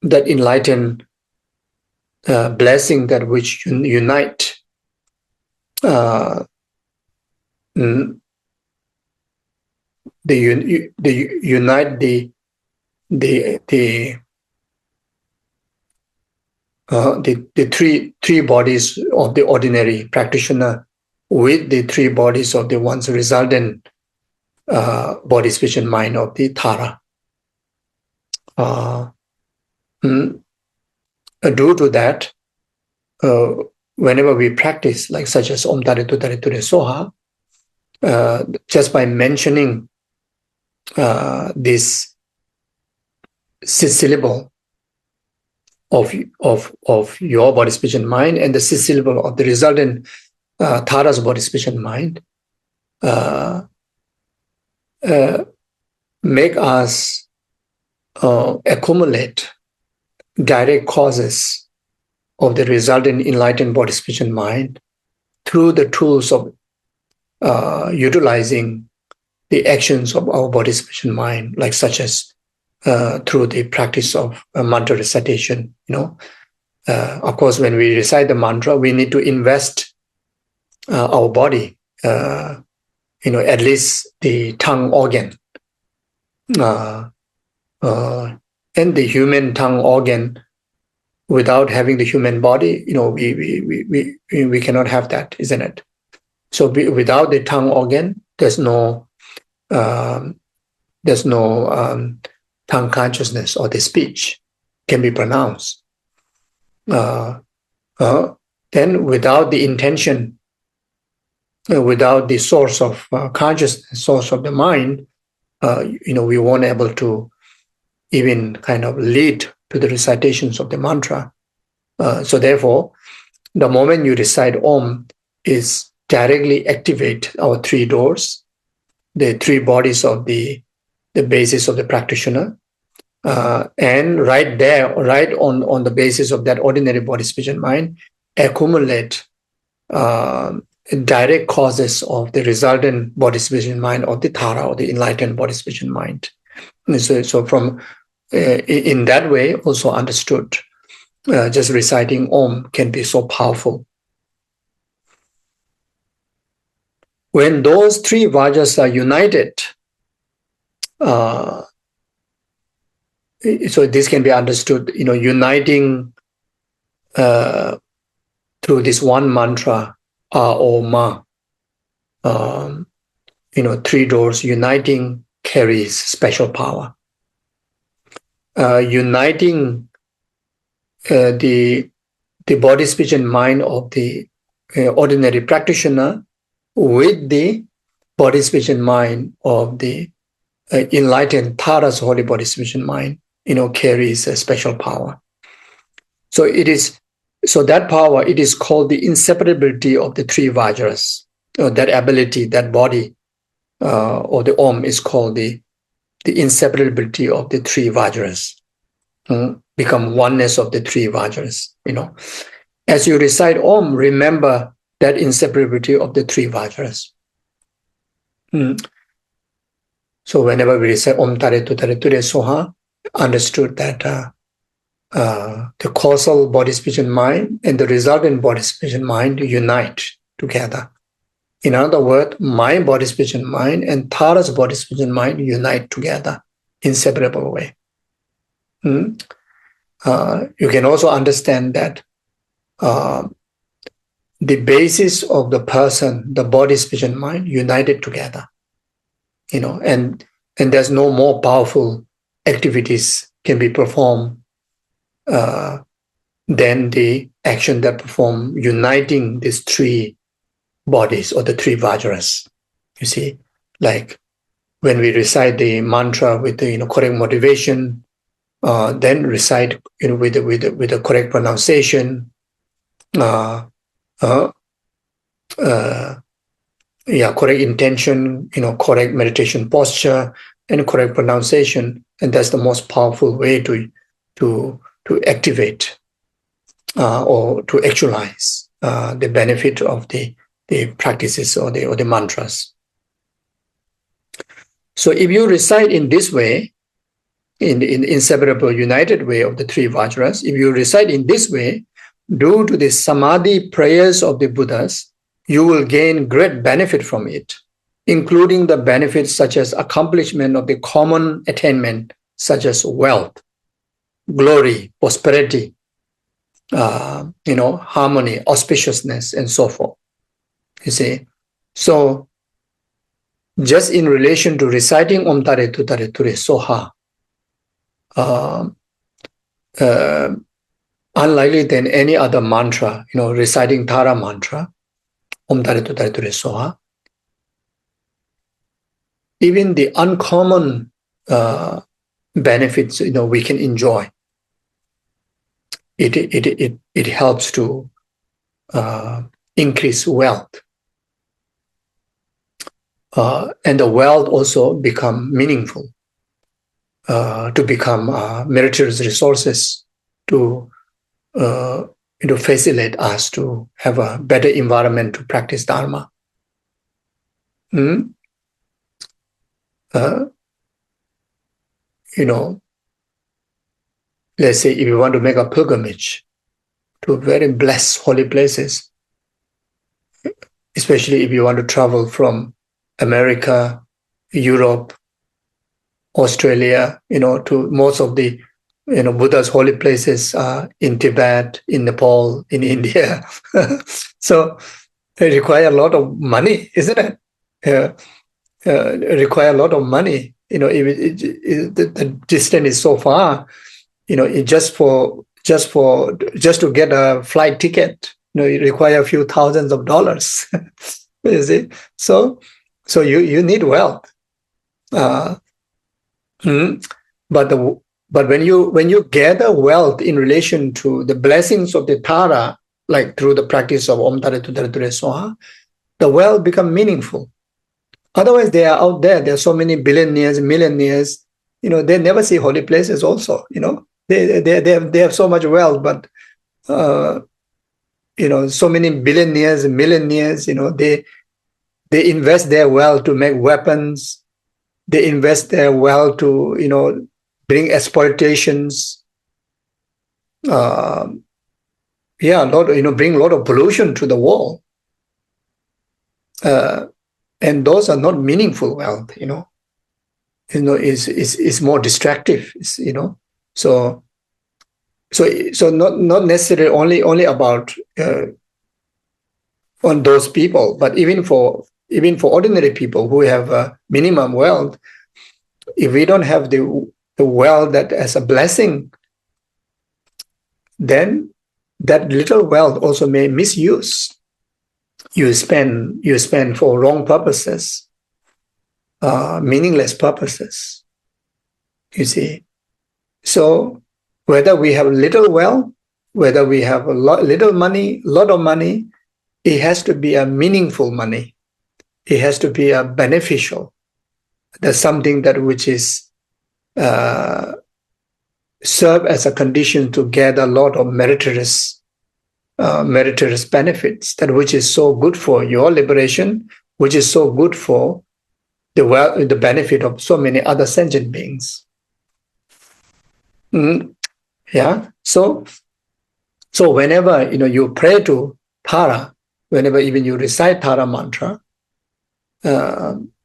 that enlightened blessing that which unite unite the three bodies of the ordinary practitioner with the three bodies of the one's resultant body, speech, and mind of the Tara. Due to that, whenever we practice, like such as Om Tare Tu Tare Ture Soha, just by mentioning this six syllable of your body, speech, and mind, and the six syllable of the resultant Tara's body, speech, and mind, make us accumulate direct causes of the resultant enlightened body, speech, and mind through the tools of utilizing the actions of our body, speech, and mind, like such as through the practice of mantra recitation. Of course, when we recite the mantra, we need to invest our body, at least the tongue organ, and the human tongue organ. Without having the human body, we cannot have that, isn't it? So without the tongue organ, there's no tongue consciousness, or the speech can be pronounced. Then without the intention, without the source of consciousness, source of the mind, we won't able to even kind of lead to the recitations of the mantra. So therefore, the moment you recite Om is directly activate our three doors, the three bodies of the basis of the practitioner, and right there, right on the basis of that ordinary body, speech, and mind, accumulate direct causes of the resultant body, speech, and mind of the Tara, or the enlightened body, speech, and mind. And so from in that way, also understood, just reciting Om can be so powerful. When those three vajas are united, so this can be understood, uniting through this one mantra, Om, three doors uniting carries special power. Uniting the body, speech, and mind of the ordinary practitioner with the body, speech, and mind of the enlightened Tara's holy body, speech, and mind, carries a special power. So that power, it is called the inseparability of the three vajras. That ability, that body, or the Om is called the inseparability of the three vajras. Become oneness of the three vajras. As you recite Om, remember that inseparability of the three vajras. So whenever we recite Om Tare Tu Tare Ture Soha, understood that the causal body, speech, and mind and the resultant body, speech, and mind unite together. In other words, my body, speech, and mind and Tara's body, speech, and mind unite together, inseparable way. You can also understand that the basis of the person, the body, speech, and mind, united together. And there's no more powerful activities can be performed than the action that perform uniting these three bodies or the three vajras. You see, like when we recite the mantra with the correct motivation, then recite with the correct pronunciation, correct intention, correct meditation posture, and correct pronunciation, and that's the most powerful way to activate or to actualize the benefit of the practices or the mantras. So if you recite in this way, in the inseparable united way of the three Vajras, if you recite in this way, due to the samadhi prayers of the Buddhas, you will gain great benefit from it, including the benefits such as accomplishment of the common attainment, such as wealth, glory, prosperity, harmony, auspiciousness, and so forth. You see, so just in relation to reciting Om Tare Tu Tare Ture Soha, unlikely than any other mantra, reciting Tara mantra, Om Tare Tu Tare Ture Soha, even the uncommon benefits, we can enjoy. It helps to increase wealth. And the wealth also become meaningful, to become meritorious resources to facilitate us to have a better environment to practice Dharma. Let's say if you want to make a pilgrimage to very blessed holy places, especially if you want to travel from America, Europe, Australia, to most of the, Buddha's holy places in Tibet, in Nepal, in India. So it requires a lot of money, isn't it? It requires a lot of money. The distance is so far. Just to get a flight ticket, it requires a few thousands of dollars. You see, so you need wealth. But when you gather wealth in relation to the blessings of the Tara, like through the practice of Om Tare Tu Tare Ture Soha, the wealth become meaningful. Otherwise, they are out there. There are so many billionaires, millionaires. They never see holy places. Also, they have so much wealth, but so many billionaires and millionaires. They invest their wealth to make weapons. They invest their wealth to bring exploitations. Bring a lot of pollution to the world. And those are not meaningful wealth. Is more destructive. So not necessarily only about on those people, but even for ordinary people who have minimum wealth, if we don't have the wealth that as a blessing, then that little wealth also may misuse. You spend for wrong purposes, meaningless purposes. You see, so whether we have little wealth, whether we have lot of money, it has to be a meaningful money. It has to be a beneficial. There's something that which is serve as a condition to gather a lot of meritorious benefits, that which is so good for your liberation, which is so good for the benefit of so many other sentient beings. Yeah. So whenever you pray to Tara, whenever even you recite Tara mantra, the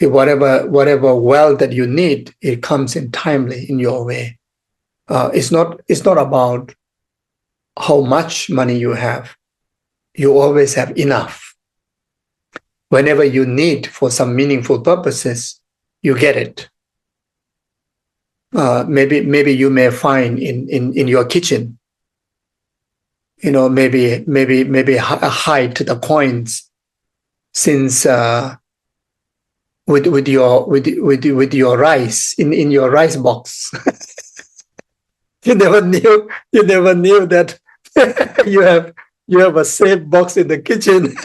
whatever wealth that you need, it comes in timely in your way. It's not about how much money you have. You always have enough. Whenever you need for some meaningful purposes, you get it. Maybe you may find in your kitchen, maybe hide the coins, since with your rice in your rice box. You never knew that you have a safe box in the kitchen.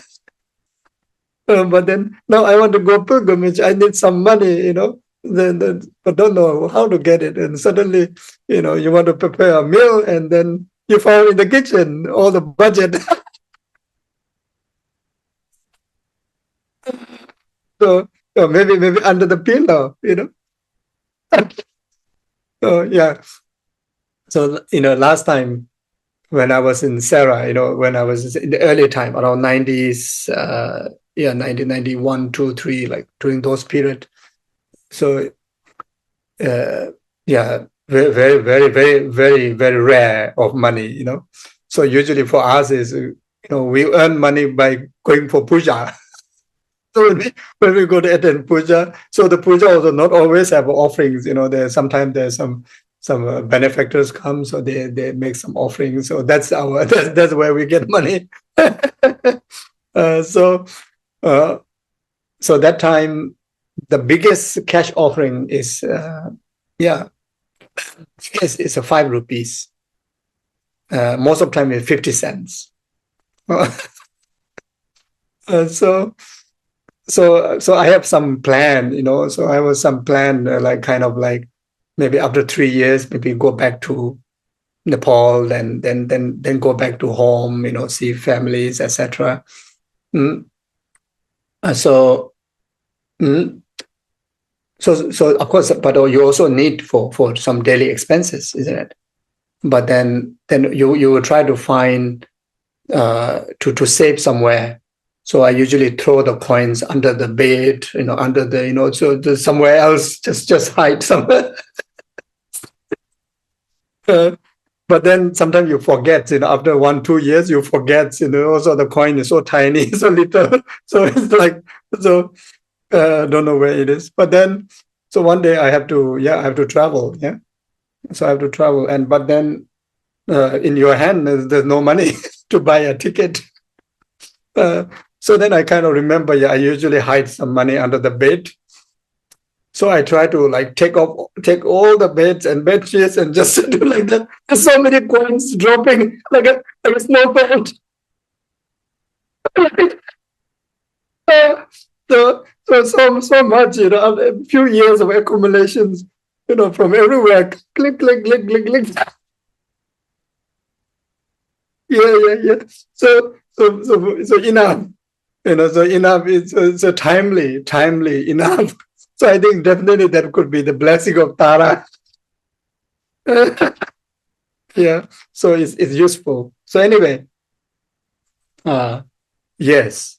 But then now I want to go pilgrimage. I need some money, but don't know how to get it. And suddenly, you want to prepare a meal, and then you fall in the kitchen, all the budget. So maybe under the pillow. So yeah. So last time when I was in Sarah, when I was in the early time around 90s, 1991, 2, 3, like during those period. So yeah, very, very, very, very, very, very rare of money. So usually for us is, we earn money by going for puja. So when we go to attend puja, so the puja also not always have offerings. Sometimes there's some benefactors come, so they make some offerings. So that's where we get money. uh, so uh, so that time the biggest cash offering is it's a 5 rupees. Most of the time it's 50 cents. So so I have some plan. So I was some plan, like kind of like maybe after 3 years, maybe go back to Nepal, then go back to home, see families, etc. Mm. So mm, so of course, but you also need for some daily expenses, isn't it? But then you will try to find to save somewhere. So I usually throw the coins under the bed, under the, so somewhere else, just hide somewhere. Uh, but then sometimes you forget, after 1, 2 years, you forget, also the coin is so tiny, so little. So it's like, so don't know where it is. But then, so one day I have to travel. Yeah. So I have to travel. But then in your hand, there's no money to buy a ticket. Uh, so then I kind of remember, I usually hide some money under the bed. So I try to like take all the beds and bed sheets and just do like that. There's so many coins dropping like a snowball. So much, a few years of accumulations, from everywhere. Click, click, click, click, click. Yeah. So enough. So enough is so timely enough. So I think definitely that could be the blessing of Tara. Yeah. So it's useful. So anyway, yes.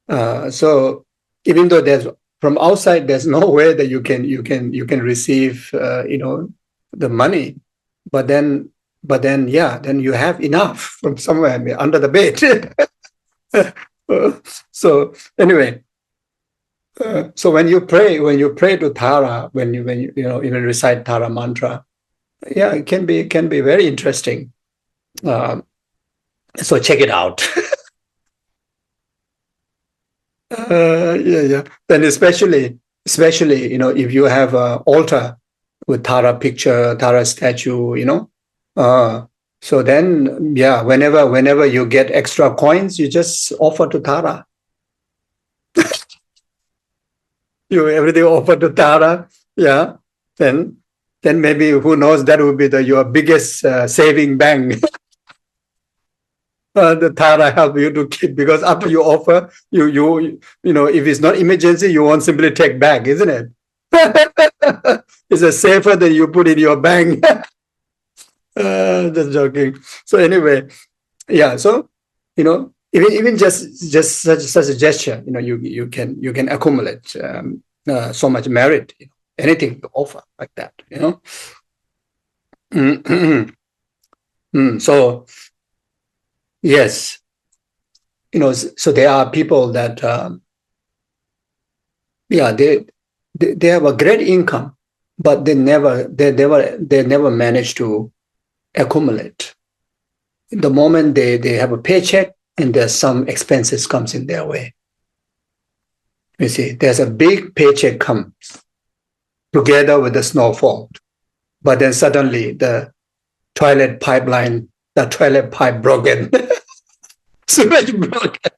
So even though there's from outside, there's no way that you can receive the money, but then then you have enough from somewhere under the bed. So anyway, so when you pray to Tara, when you even recite Tara mantra, it can be very interesting. So check it out. Yeah. Then especially if you have an altar with Tara picture, Tara statue, so then whenever you get extra coins, you just offer to Tara. You everything offer to Tara, yeah. Then maybe who knows, that would be your biggest saving bank. The Tara help you to keep, because after you offer, if it's not emergency, you won't simply take back, isn't it? It's a safer than you put in your bank. Just joking. So anyway, yeah. So even just such a gesture, you can accumulate so much merit. Anything to offer like that. So yes, so there are people that they have a great income, but they never manage to accumulate. The moment they have a paycheck and there's some expenses comes in their way. You see, there's a big paycheck comes together with the snowfall, but then suddenly the toilet pipe broken, sewage broken.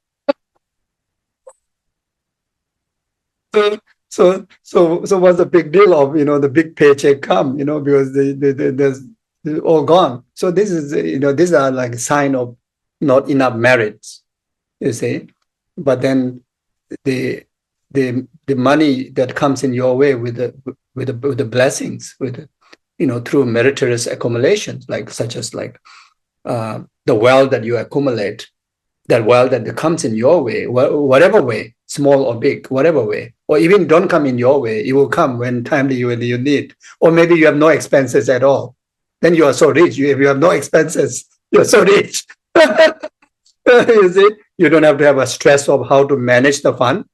So what's the big deal of, the big paycheck come, because they're all gone. So this is, these are like a sign of not enough merits, you see. But then the the money that comes in your way with the blessings, through meritorious accumulations, like such as like the wealth that you accumulate, that wealth that comes in your way, whatever way, small or big, whatever way, or even don't come in your way, it will come when timely you need. Or maybe you have no expenses at all. Then you are so rich. If you have no expenses, you're so rich. You see, you don't have to have a stress of how to manage the fund.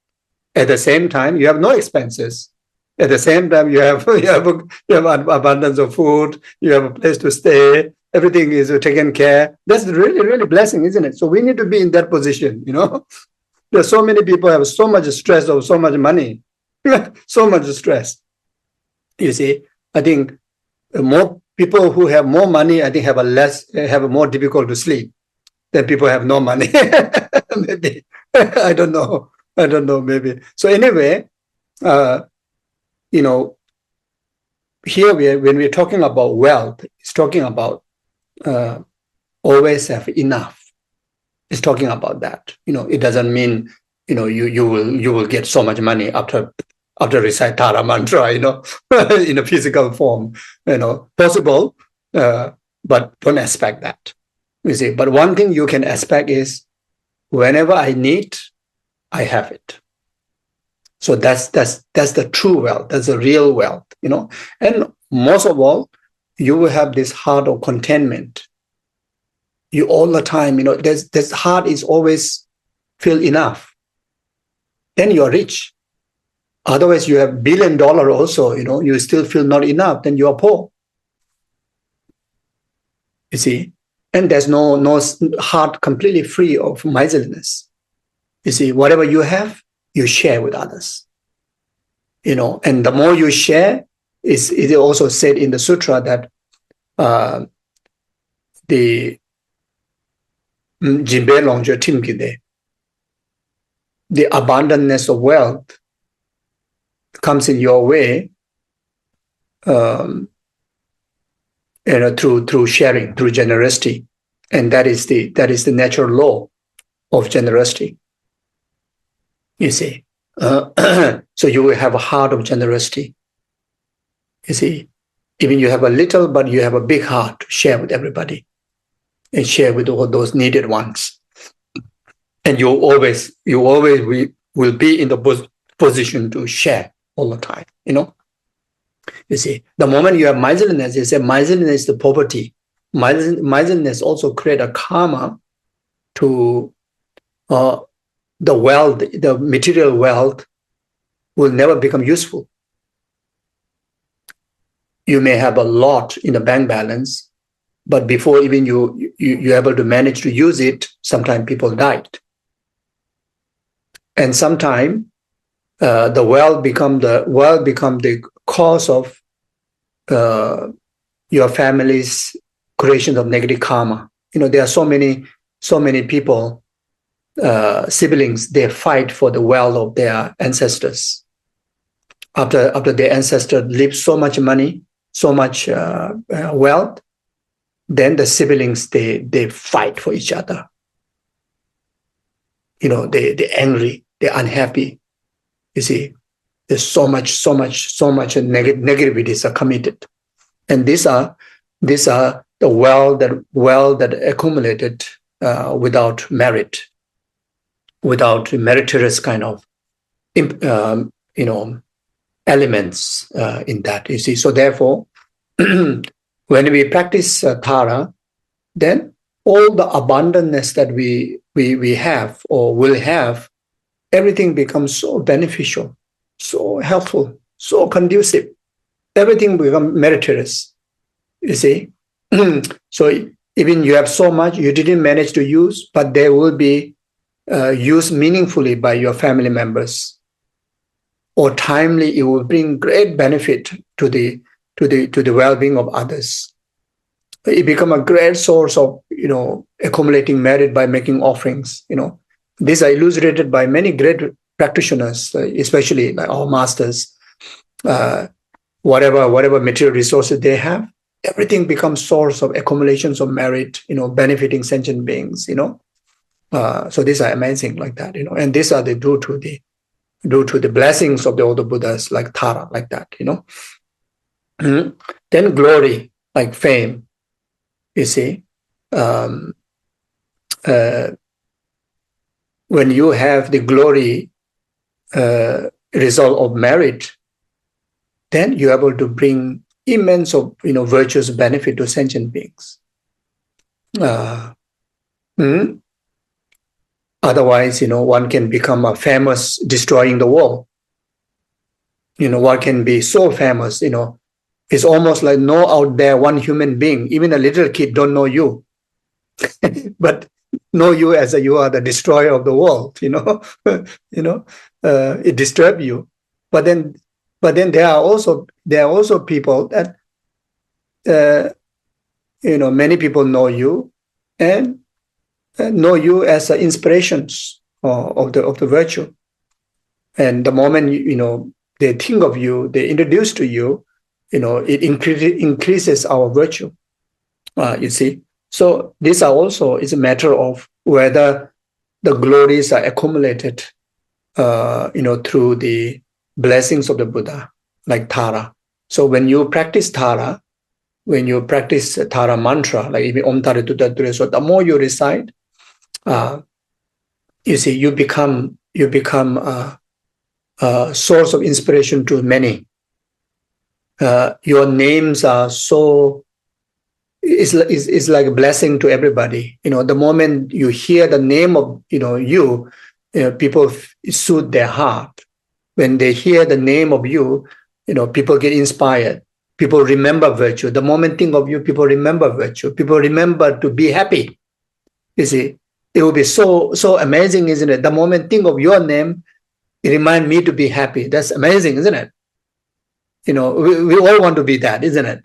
At the same time, you have no expenses. At the same time, you have abundance of food. You have a place to stay. Everything is taken care. That's really, really blessing, isn't it? So we need to be in that position. There's so many people have so much stress of so much money, so much stress. You see, I think more people who have more money, I think have a more difficult to sleep than people have no money. Maybe. I don't know, maybe. So anyway, here when we're talking about wealth, it's talking about always have enough. It's talking about that. It doesn't mean, you will get so much money after recite Tara mantra, in a physical form, possible, but don't expect that. You see, but one thing you can expect is whenever I need, I have it. So that's the true wealth. That's the real wealth, And most of all, you will have this heart of contentment. You all the time, this heart is always feel enough. Then you are rich. Otherwise, you have $1 billion also, you still feel not enough. Then you are poor. You see, and there's no heart completely free of miserliness. You see, whatever you have, you share with others. And the more you share, it also said in the sutra that the the abundantness of wealth comes in your way through sharing, through generosity, and that is the natural law of generosity. You see, so you will have a heart of generosity. You see, even you have a little, but you have a big heart to share with everybody and share with all those needed ones. And you always will be in the position to share all the time. You see, the moment you have miserliness, you say miserliness is the poverty. Miserliness also create a karma to the wealth, the material wealth will never become useful. You may have a lot in the bank balance, but before even you're able to manage to use it, sometimes people died. And sometimes the wealth become the cause of your family's creation of negative karma. There are so many people, siblings, they fight for the wealth of their ancestors. After their ancestors leave so much money, so much wealth, then the siblings they fight for each other. They're angry, they're unhappy. You see, there's so much negativities are committed, and these are the wealth that accumulated without merit, without meritorious kind of elements in that. You see, so therefore, when we practice Tara, then all the abundantness that we have or will have, everything becomes so beneficial, so helpful, so conducive. Everything becomes meritorious. You see, so even you have so much you didn't manage to use, but they will be used meaningfully by your family members, or timely. It will bring great benefit to the well-being of others. It become a great source of accumulating merit by making offerings. These are illustrated by many great practitioners, especially like our masters, whatever material resources they have, everything becomes source of accumulations of merit, benefiting sentient beings, so these are amazing like that, and these are due to the blessings of the older Buddhas, like Tara, like that, Then glory, like fame, you see. When you have the glory result of merit, then you're able to bring immense of virtuous benefit to sentient beings. Otherwise, one can become a famous, destroying the world. One can be so famous, it's almost like know out there one human being, even a little kid don't know you, but know you as you are the destroyer of the world. It disturbs you. But then there are also people that many people know you and know you as inspirations of the virtue. And the moment they think of you, they introduce to you, it increases our virtue. You see. So these are also is a matter of whether the glories are accumulated, through the blessings of the Buddha, like Tara. So when you practice Tara, Tara mantra, like even Om Tara Tutta Ture, so the more you recite, you see, you become a source of inspiration to many. Your names are so. Is like a blessing to everybody. The moment you hear the name of you, people soothe their heart. When they hear the name of you, people get inspired. People remember virtue. The moment think of you, people remember virtue. People remember to be happy. You see, it will be so amazing, isn't it? The moment think of your name, it remind me to be happy. That's amazing, isn't it? We all want to be that, isn't it?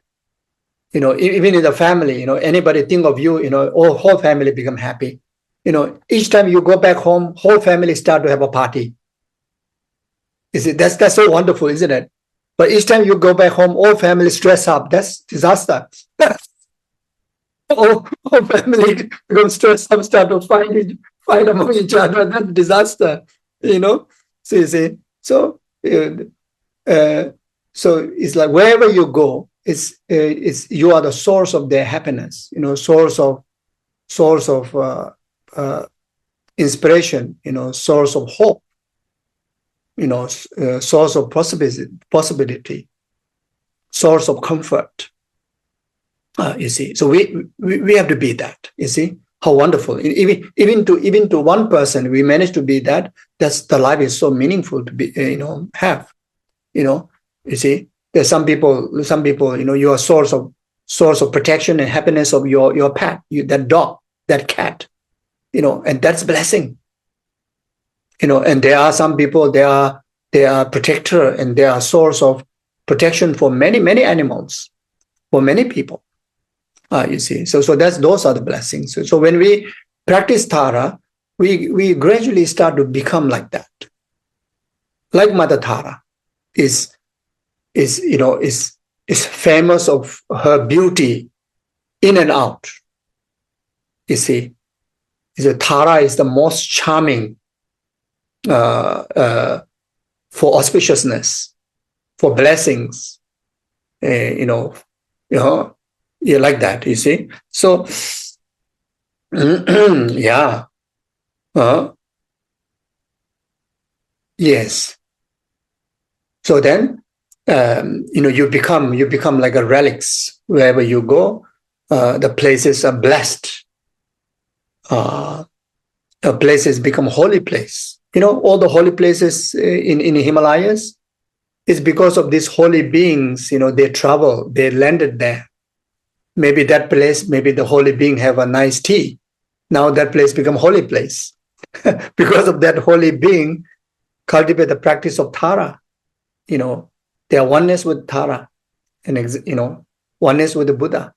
Even in the family, anybody think of you, whole family become happy. Each time you go back home, whole family start to have a party. You see, that's so wonderful, isn't it? But each time you go back home, all family stress up. That's disaster. all family become stressed up, start to fight among each other. That's disaster. So you see, so it's like wherever you go, it's you are the source of their happiness, source of inspiration, source of hope, source of possibility, source of comfort. You see, so we have to be that. You see how wonderful. Even to one person, we manage to be that. That's the life is so meaningful to be, have. You see. There's some people, you are source of protection and happiness of your pet, that dog, that cat, and that's blessing. And there are some people, they are protector and they are source of protection for many animals, for many people. You see, so those are the blessings. So when we practice Tara, we gradually start to become like that, like Mother Tara is famous of her beauty in and out. You see, Tara is the most charming for auspiciousness, for blessings. You like that. You see, so yeah, yes. So then. You become like a relics wherever you go. The places are blessed. Places become holy place. All the holy places in Himalayas is because of these holy beings. They travel, they landed there. Maybe that place, maybe the holy being have a nice tea. Now that place become holy place because of that holy being. Cultivate the practice of Tara. Their oneness with Tara, and oneness with the Buddha,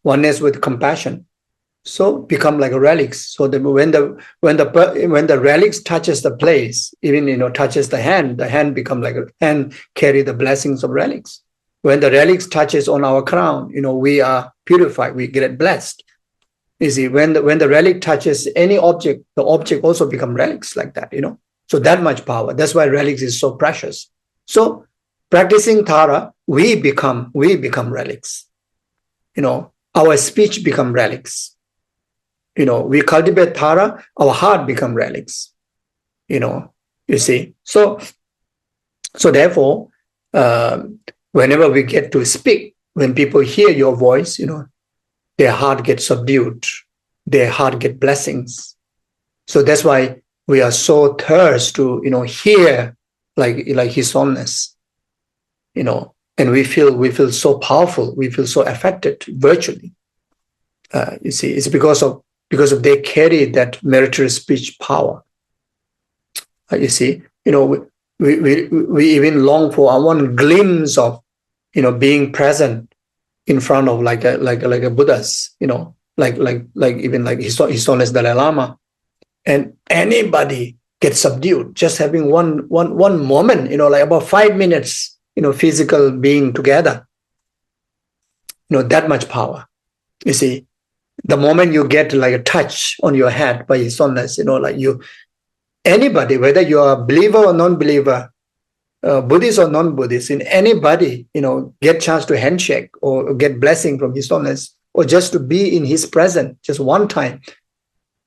oneness with compassion. So become like relics. So when the relics touches the place, even touches the hand become like a hand carry the blessings of relics. When the relics touches on our crown, we are purified, we get blessed. You see, when the relic touches any object, the object also become relics like that. So that much power. That's why relics is so precious. So practicing Tara, we become relics. Our speech become relics. We cultivate Tara, our heart become relics. You see. So therefore, whenever we get to speak, when people hear your voice, their heart gets subdued, their heart get blessings. So that's why we are so thirst to hear like His Holiness, and we feel so powerful, we feel so affected virtually. You see, it's because of they carry that meritorious speech power. You see, we even long for one glimpse of being present in front of like a Buddhas, like even like His Holiness Dalai Lama, and anybody gets subdued just having one moment, like about 5 minutes, physical being together, that much power. You see, the moment you get like a touch on your head by His Holiness, like anybody, whether you are a believer or non-believer, Buddhist or non-Buddhist, in anybody, get chance to handshake or get blessing from His Holiness, or just to be in His presence just one time,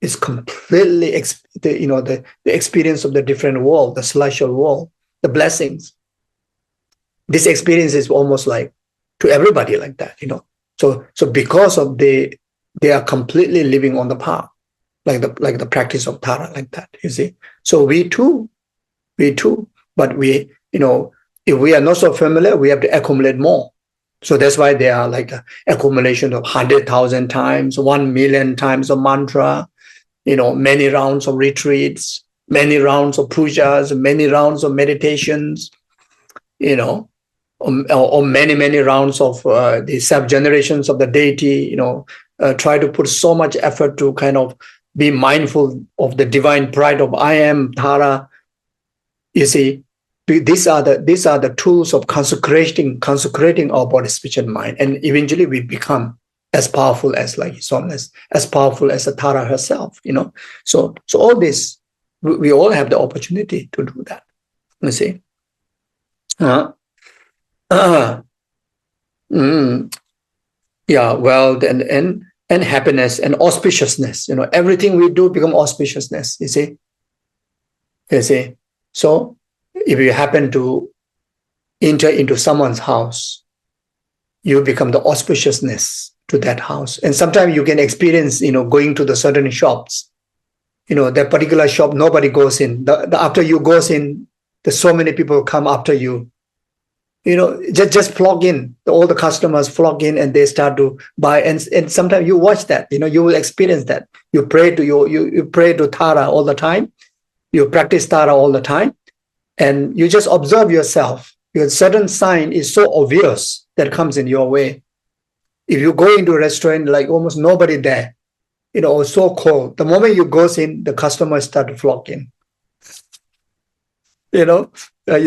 is completely the experience of the different world, the celestial world, the blessings. This experience is almost like to everybody like that, So because of they are completely living on the path, like the practice of Tara, like that. You see. So we too, but we, if we are not so familiar, we have to accumulate more. So that's why there are like a accumulation of 100,000 times, 1 million times of mantra, many rounds of retreats, many rounds of pujas, many rounds of meditations, or many rounds of the self-generations of the deity, try to put so much effort to kind of be mindful of the divine pride of I am Tara. You see, these are the tools of consecrating our body, speech, and mind, and eventually we become as powerful as like His Holiness, as powerful as the Tara herself. So all this, we all have the opportunity to do that. You see. Yeah, wealth and happiness and auspiciousness. Everything we do become auspiciousness. You see. So if you happen to enter into someone's house, you become the auspiciousness to that house. And sometimes you can experience, going to the certain shops. That particular shop, nobody goes in. After you goes in, there's so many people come after you. Just flock in. All the customers flock in and they start to buy. And sometimes you watch that. You will experience that. You pray to you pray to Tara all the time. You practice Tara all the time, and you just observe yourself. Your certain sign is so obvious that comes in your way. If you go into a restaurant, like almost nobody there, so cold. The moment you go in, the customers start to flock in. You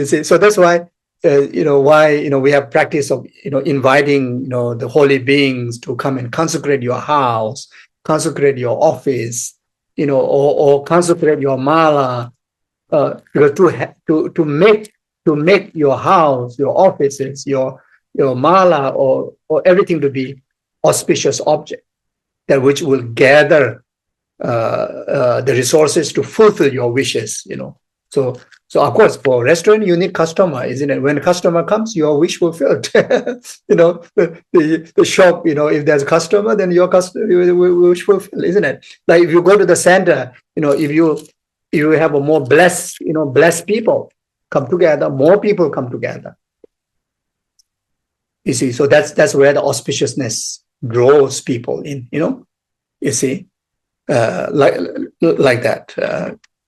see. So that's why. Why we have practice of inviting the holy beings to come and consecrate your house, consecrate your office, or consecrate your mala, because to make your house, your offices, your mala, or everything to be auspicious object, that which will gather the resources to fulfill your wishes. So of course, for restaurant, you need customer, isn't it? When a customer comes, your wish fulfilled. The shop, if there's a customer, then your wish fulfilled, isn't it? Like if you go to the center, if you have a more blessed people come together, more people come together. You see, so that's where the auspiciousness draws people in. You see, like that.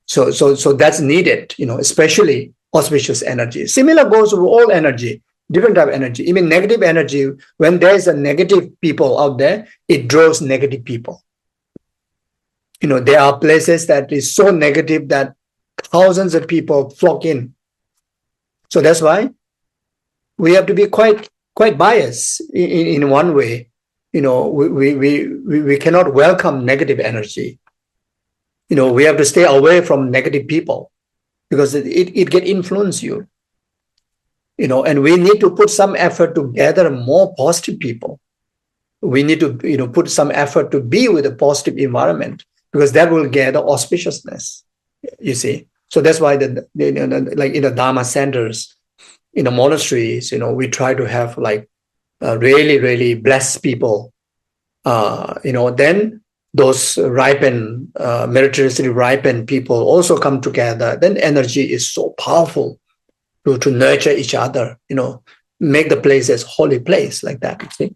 So that's needed, especially auspicious energy. Similar goes with all energy, different type of energy. Even negative energy, when there's a negative people out there, it draws negative people. There are places that is so negative that thousands of people flock in. So that's why we have to be quite biased in one way. We cannot welcome negative energy. We have to stay away from negative people because it can influence you. And we need to put some effort to gather more positive people. We need to put some effort to be with a positive environment because that will gather auspiciousness. You see, so that's why like in the Dharma centers, in the monasteries, we try to have like really, really blessed people. Then those ripened, meritoriously ripened people also come together. Then energy is so powerful to nurture each other. Make the place as holy place like that. You see.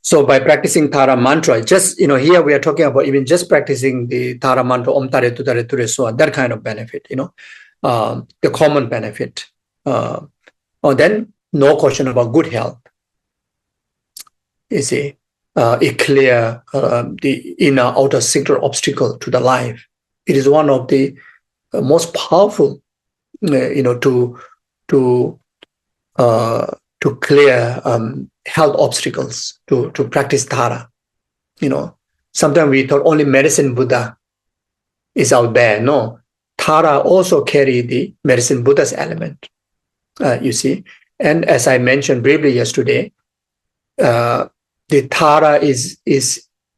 So by practicing Tara mantra, just, here we are talking about even just practicing the Tara mantra, Om Tare Tutare Ture So, that kind of benefit, the common benefit. Then no question about good health. You see, it clear the inner outer secret obstacle to the life. It is one of the most powerful, to clear health obstacles to practice Tara. Sometimes we thought only medicine Buddha is out there. No, Tara also carry the medicine Buddha's element. You see, and as I mentioned briefly yesterday, the Tara is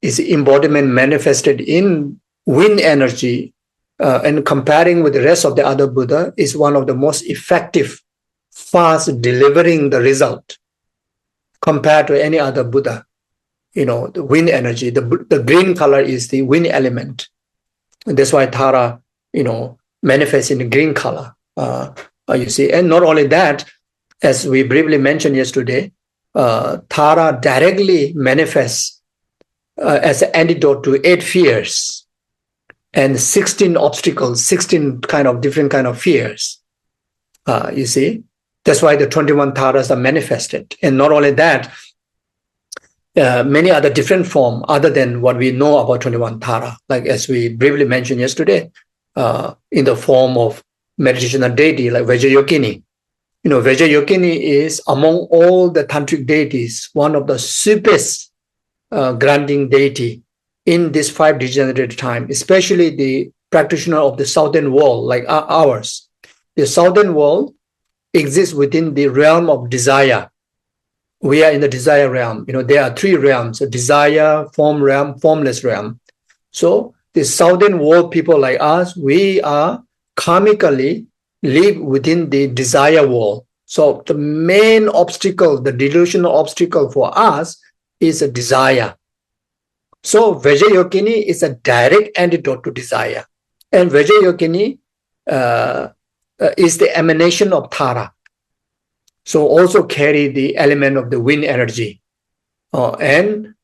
embodiment manifested in wind energy, and comparing with the rest of the other Buddha is one of the most effective, fast delivering the result compared to any other Buddha. The wind energy, the green color is the wind element. And that's why Tara, manifests in the green color. You see, and not only that, as we briefly mentioned yesterday, Tara directly manifests as an antidote to 8 fears and 16 obstacles, 16 different kind of fears. You see, that's why the 21 Taras are manifested. And not only that, many other different forms other than what we know about 21 Tara, like as we briefly mentioned yesterday, in the form of meditational deity like Vajrayogini. Vajrayogini is among all the tantric deities, one of the superest granting deity in this 5 degenerate time, especially the practitioner of the southern world like ours. The southern world exists within the realm of desire. We are in the desire realm. There are 3 realms: a desire, form realm, formless realm. So the southern world people like us, we are karmically live within the desire world. So the main obstacle, the delusional obstacle for us is a desire. So Vajrayogini is a direct antidote to desire. And Vajrayogini is the emanation of Tara. So also carry the element of the wind energy. And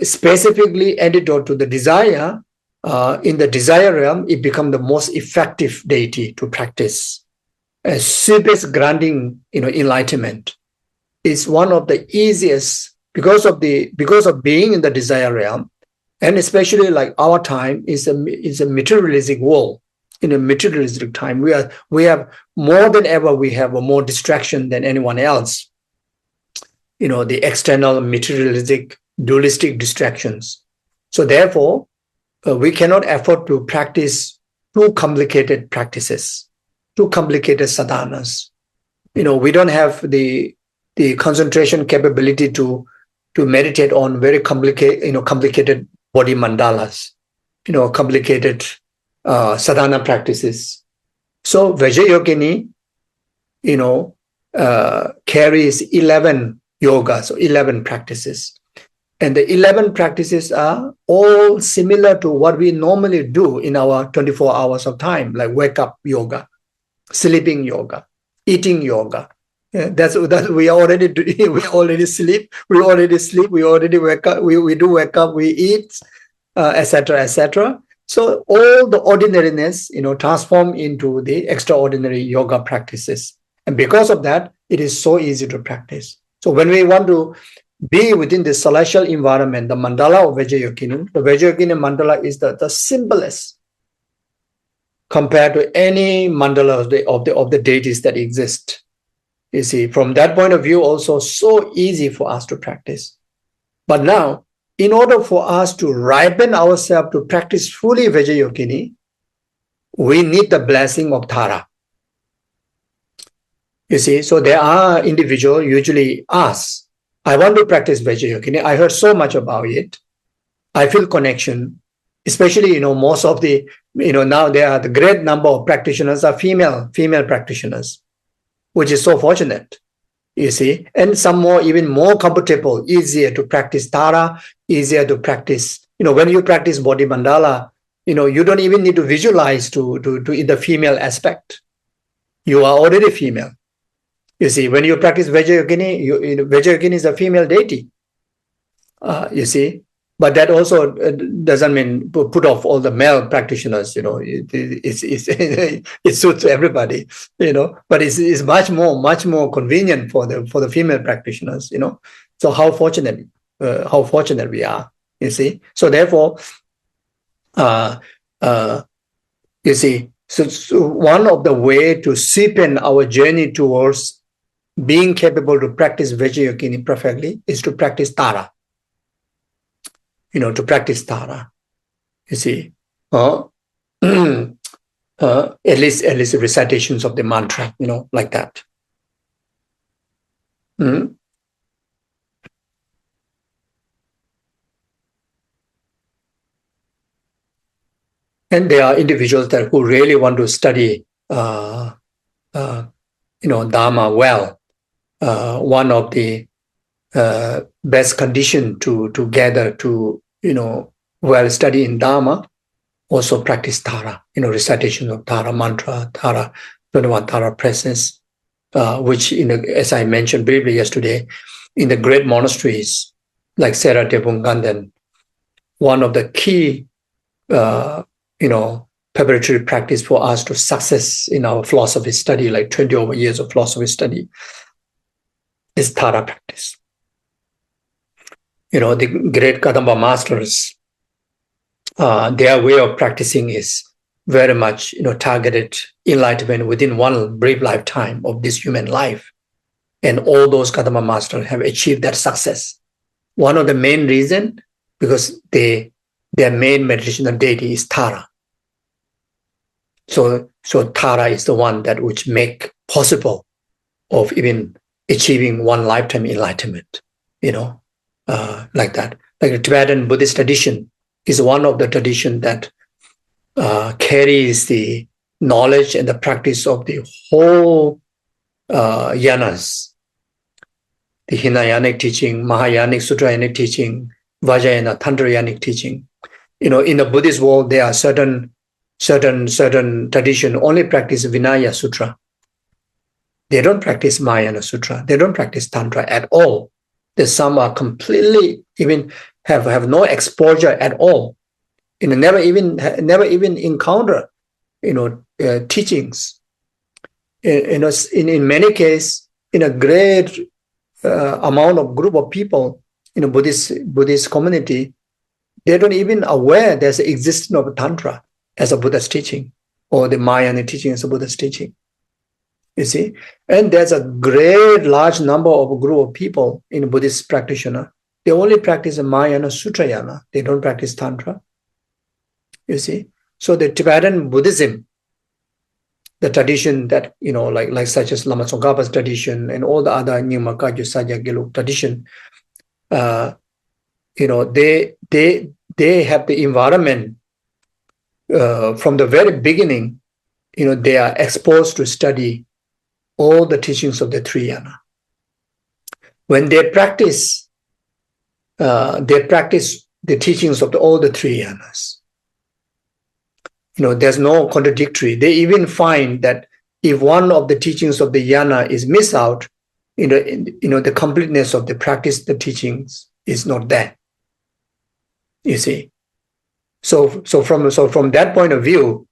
specifically antidote to the desire, in the desire realm, it becomes the most effective deity to practice. Super granting, enlightenment is one of the easiest because of being in the desire realm, and especially like our time is a materialistic world. In a materialistic time, we have more than ever. We have more distraction than anyone else. The external materialistic, dualistic distractions. So therefore, we cannot afford to practice too complicated practices, too complicated sadhanas. We don't have the concentration capability to meditate on very complicated body mandalas, complicated sadhana practices. So Vajrayogini, carries 11 yogas, so 11 practices. And the 11 practices are all similar to what we normally do in our 24 hours of time, like wake up yoga, sleeping yoga, eating yoga. Yeah, that's we already do. We already sleep. We already wake up. We do wake up. We eat, etc., etc. So all the ordinariness, transform into the extraordinary yoga practices. And because of that, it is so easy to practice. So when we want to be within the celestial environment, the mandala of Vajrayogini. The Vajrayogini mandala is the simplest compared to any mandala of the deities that exist. You see, from that point of view, also so easy for us to practice. But now, in order for us to ripen ourselves to practice fully Vajrayogini, we need the blessing of Tara. You see, so there are individuals usually ask, I want to practice Vajrayogini. I heard so much about it. I feel connection, especially, most of the, now there are the great number of practitioners are female practitioners, which is so fortunate, you see, and some more, even more comfortable, easier to practice Tara, easier to practice, when you practice body mandala, you don't even need to visualize to in the female aspect. You are already female. You see, when you practice Vajrayogini, Vajrayogini is a female deity, you see. But that also doesn't mean put off all the male practitioners. It suits everybody. But it's much more convenient for the female practitioners. So how fortunate we are. You see. So therefore, you see. So one of the way to deepen our journey towards being capable to practice Vajrayogini perfectly is to practice Tara. To practice Tara, you see, at least recitations of the mantra, like that. And there are individuals who really want to study, Dharma well. One of the best condition to gather to well study in Dharma, also practice Tara, recitation of Tara mantra, Tara 21 Tara presence, which as I mentioned briefly yesterday, in the great monasteries like Sera Devungandan, one of the key preparatory practice for us to success in our philosophy study, like 20 over years of philosophy study, is Tara practice. The great Kadamba masters, their way of practicing is very much, targeted enlightenment within one brief lifetime of this human life. And all those Kadamba masters have achieved that success. One of the main reasons, because their main meditational deity is Tara. So Tara is the one that which make possible of even achieving one lifetime enlightenment, like that. Like the Tibetan Buddhist tradition is one of the tradition that carries the knowledge and the practice of the whole yanas, the Hinayanic teaching, Mahayanic, Sutrayanic teaching, Vajrayana, Tantrayanic teaching. In the Buddhist world, there are certain tradition only practice Vinaya Sutra. They don't practice Mahayana Sutra. They don't practice Tantra at all. There's some are completely even have no exposure at all. Never even encounter teachings. In many cases, in a great amount of group of people in a Buddhist community, they don't even aware there's the existence of Tantra as a Buddha's teaching or the Mahayana teaching as a Buddha's teaching. You see, and there's a great large number of group of people in Buddhist practitioner. They only practice the Mahayana Sutrayana. They don't practice Tantra. You see, so the Tibetan Buddhism, the tradition that like such as Lama Tsongkhapa's tradition and all the other Nyingma Kagyu Sajya Gelug tradition, they have the environment from the very beginning. They are exposed to study all the teachings of the three yana. When they practice the teachings of all the three yanas. There's no contradictory. They even find that if one of the teachings of the yana is missed out, the completeness of the practice, the teachings is not there. You see. So from that point of view,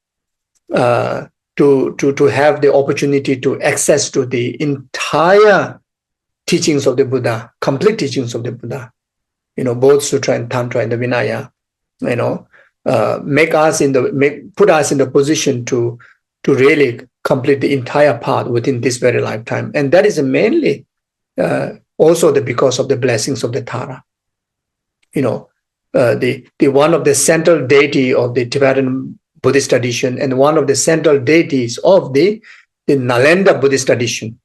to have the opportunity to access to the entire teachings of the Buddha, complete teachings of the Buddha, both Sutra and Tantra and the Vinaya, put us in the position to really complete the entire path within this very lifetime. And that is mainly also because of the blessings of the Tara. The one of the central deity of the Tibetan Buddhist tradition and one of the central deities of the Nalanda Buddhist tradition.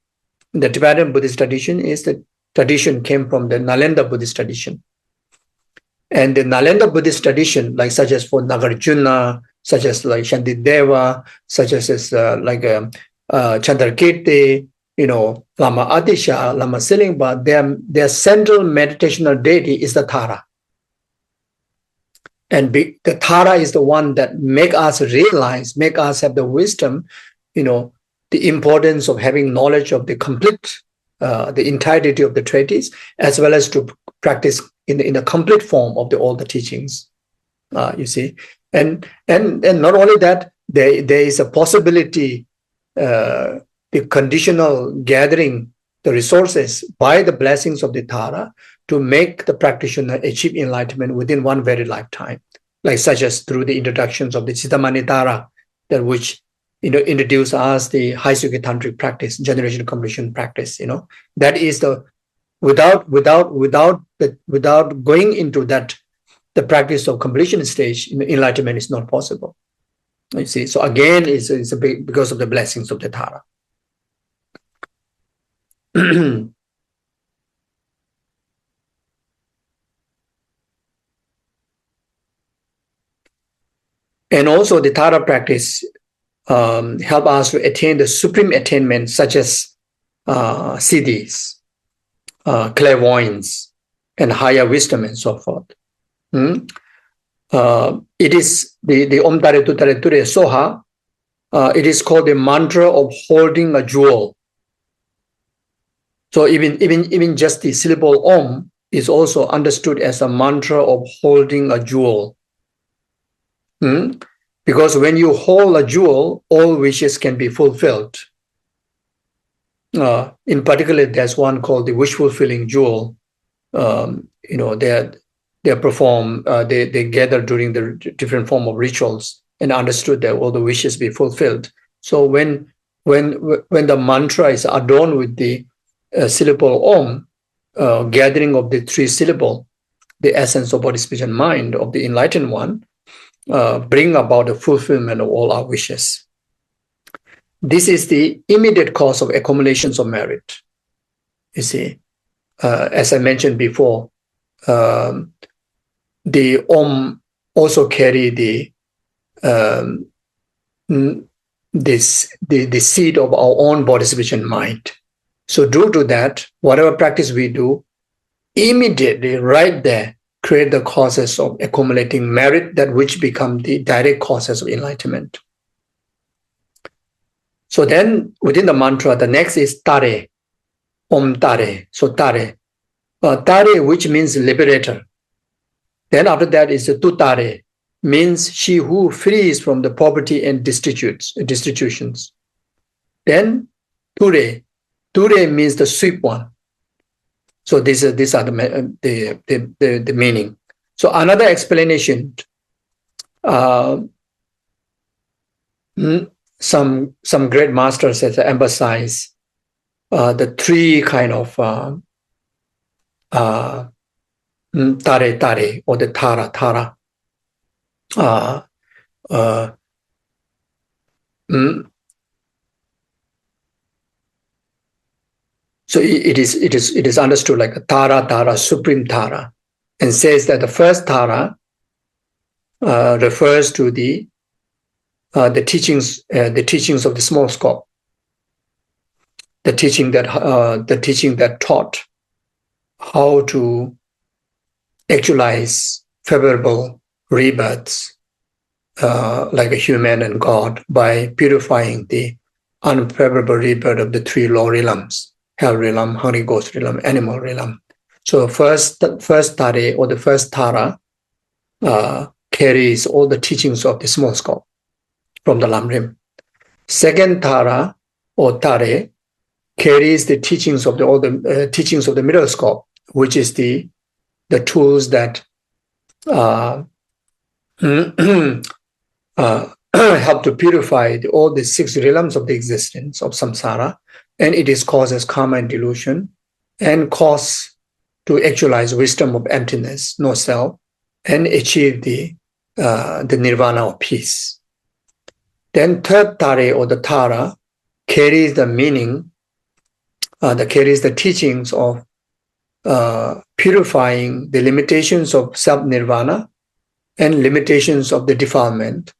The Tibetan Buddhist tradition came from the Nalanda Buddhist tradition. And the Nalanda Buddhist tradition, like such as for Nagarjuna, such as like Shantideva, such as Chandrakirti, Lama Adisha, Lama Silingpa, their central meditational deity is the Tara. And the Tara is the one that make us realize, make us have the wisdom, the importance of having knowledge of the complete, the entirety of the treatise, as well as to practice in a complete form of all the teachings. You see, and not only that, there is a possibility, the conditional gathering the resources by the blessings of the Tara to make the practitioner achieve enlightenment within one very lifetime, like such as through the introductions of the Cittamani Tara, that which introduce us the high Sukhi tantric practice, generation completion practice. That is the without going into that, the practice of completion stage, enlightenment is not possible. You see, so again, it's a big because of the blessings of the Tara. And also the Tara practice help us to attain the supreme attainment, such as siddhis, clairvoyance, and higher wisdom, and so forth. It is the Om Tare Tu Tare Ture Soha. It is called the mantra of holding a jewel. So even just the syllable Om is also understood as a mantra of holding a jewel. Because when you hold a jewel, all wishes can be fulfilled. In particular, there's one called the wish fulfilling jewel. They perform, they gather during the different form of rituals and understood that all the wishes be fulfilled. So when the mantra is adorned with the syllable Om, gathering of the three syllable, the essence of body, speech, and mind of the enlightened one, bring about the fulfillment of all our wishes. This is the immediate cause of accumulations of merit. You see, as I mentioned before, the Om also carry the seed of our own body, speech, and mind. So due to that, whatever practice we do, immediately right there, create the causes of accumulating merit, that which become the direct causes of enlightenment. So then within the mantra, the next is Tare, Om Tare. So Tare, Tare, which means liberator. Then after that is the Tutare, means she who frees from the poverty and destitutions. Then Ture, Ture means the sweet one. So these are the meaning. So another explanation, some great masters have emphasized the three kind of tare tare, or the tara tara. So it is understood like a Tara, supreme Tara, and says that the first Tara refers to the teachings of the small scope, the teaching that taught how to actualize favorable rebirths like a human and God by purifying the unfavorable rebirth of the three lower realms: hell realm, hungry ghost realm, animal realm. So first Tare, or the first Tara, carries all the teachings of the small scope from the Lam Rim. Second Tara, or Tare, carries the teachings of all the teachings of the middle scope, which is the tools that help to purify all the 6 realms of the existence of samsara, and it is causes karma and delusion, and cause to actualize wisdom of emptiness, no self, and achieve the nirvana of peace. Then third tare or the Tara carries the meaning, that carries the teachings of purifying the limitations of self-nirvana and limitations of the defilement,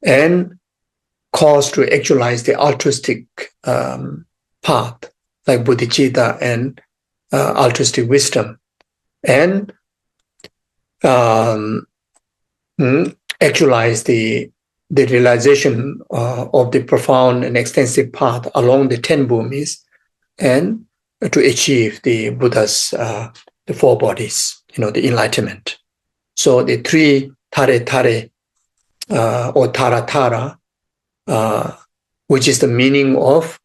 and cause to actualize the altruistic path, like bodhicitta and altruistic wisdom, and actualize the realization of the profound and extensive path along the 10 bhumis, and to achieve the Buddha's the 4 bodies, the enlightenment. So the 3 tare or tara, which is the meaning of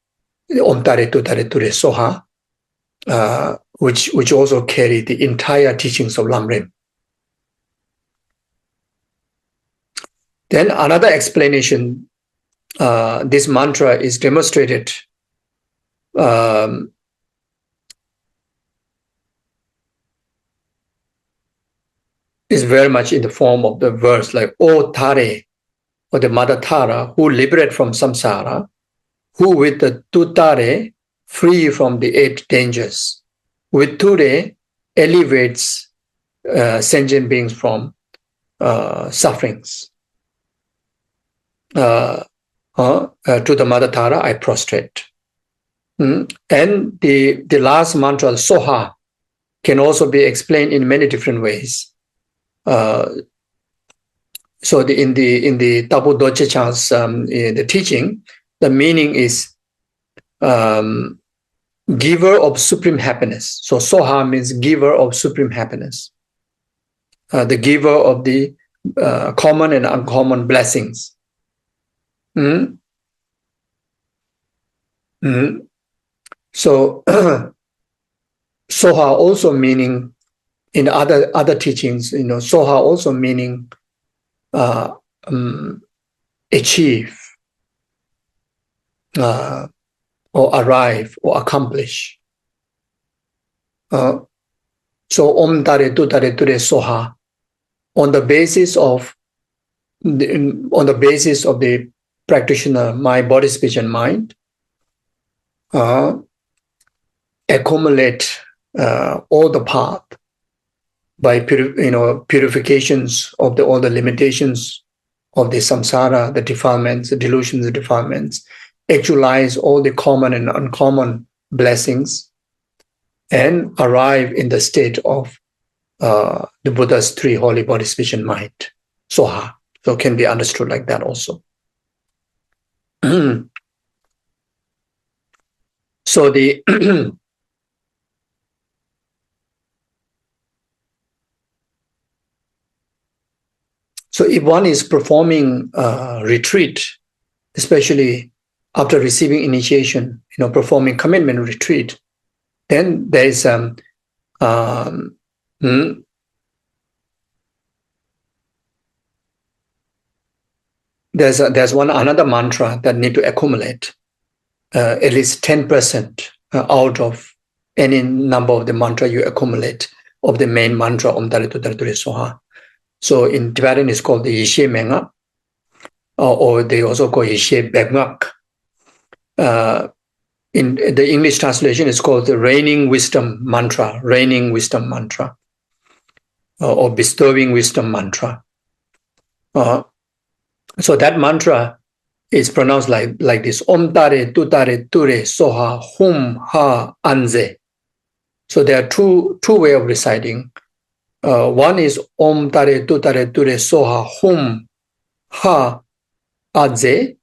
Om Tare Tu Tare Ture Soha, which also carry the entire teachings of Lamrim. Then another explanation, this mantra is demonstrated is very much in the form of the verse like O Tare, or the Mother Tara, who liberate from samsara, who with the Tutare free from the 8 dangers, with Ture elevates sentient beings from sufferings. To the Mother Tara, I prostrate. And the last mantra, Soha, can also be explained in many different ways. So in the Tapu Doche Chan's the teaching, the meaning is giver of supreme happiness. So Soha means giver of supreme happiness, the giver of the common and uncommon blessings. So Soha also meaning in other teachings, Soha also meaning achieve or arrive or accomplish. So Om Tare Tu Tare Ture Soha, on the basis of the practitioner, my body, speech, and mind, accumulate all the path by purifications of all the limitations of the samsara, the defilements, the delusions, the defilements, actualize all the common and uncommon blessings, and arrive in the state of the Buddha's 3 holy body, speech, and mind, Soha. So can be understood like that also. So the so if one is performing retreat, especially after receiving initiation, performing commitment retreat, then there is there's another mantra that need to accumulate at least 10% out of any number of the mantra you accumulate of the main mantra Om Tare Tu Tare Ture Soha. So in Tibetan it's called the Geshe Menga, or they also call Geshe Begmak. In the English translation, it's called the Reigning Wisdom Mantra, or Bestowing Wisdom Mantra. So that mantra is pronounced like this: Om Tare Tu Tare Ture Soha Hum Ha Anze. So there are two ways of reciting. One is Om Tare Tu Tare Ture Soha Hum Ha Anze.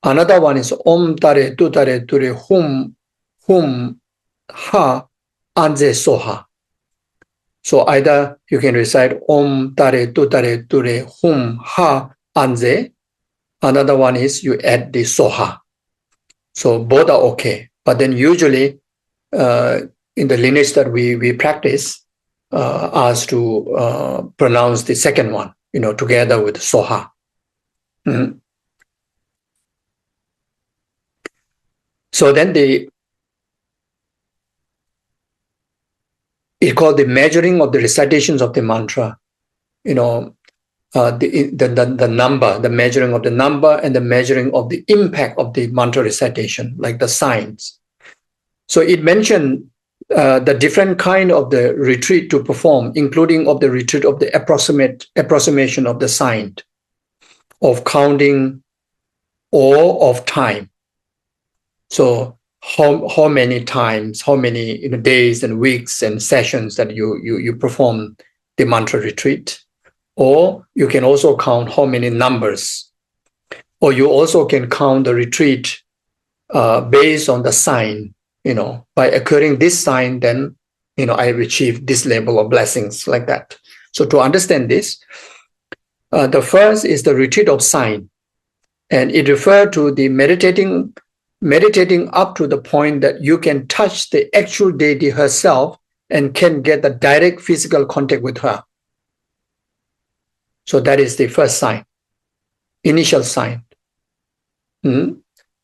Another one is Om Tare Tu Tare Ture Hum Ha Anze Soha. So either you can recite Om Tare Tu Tare Ture Hum Ha Anze. Another one is you add the Soha. So both are okay. But then usually in the lineage that we practice, us to pronounce the second one, together with Soha. Mm. So then it's called the measuring of the recitations of the mantra. The number, the measuring of the number, and the measuring of the impact of the mantra recitation, like the signs. So it mentioned the different kind of the retreat to perform, including of the retreat of the approximation of the sign, of counting, or of time. So how many times, how many days and weeks and sessions that you perform the mantra retreat, or you can also count how many numbers, or you also can count the retreat based on the sign. By occurring this sign, then I achieve this level of blessings, like that. So to understand this, the first is the retreat of sign, and it refers to the meditating up to the point that you can touch the actual deity herself and can get the direct physical contact with her. So that is the first sign, initial sign.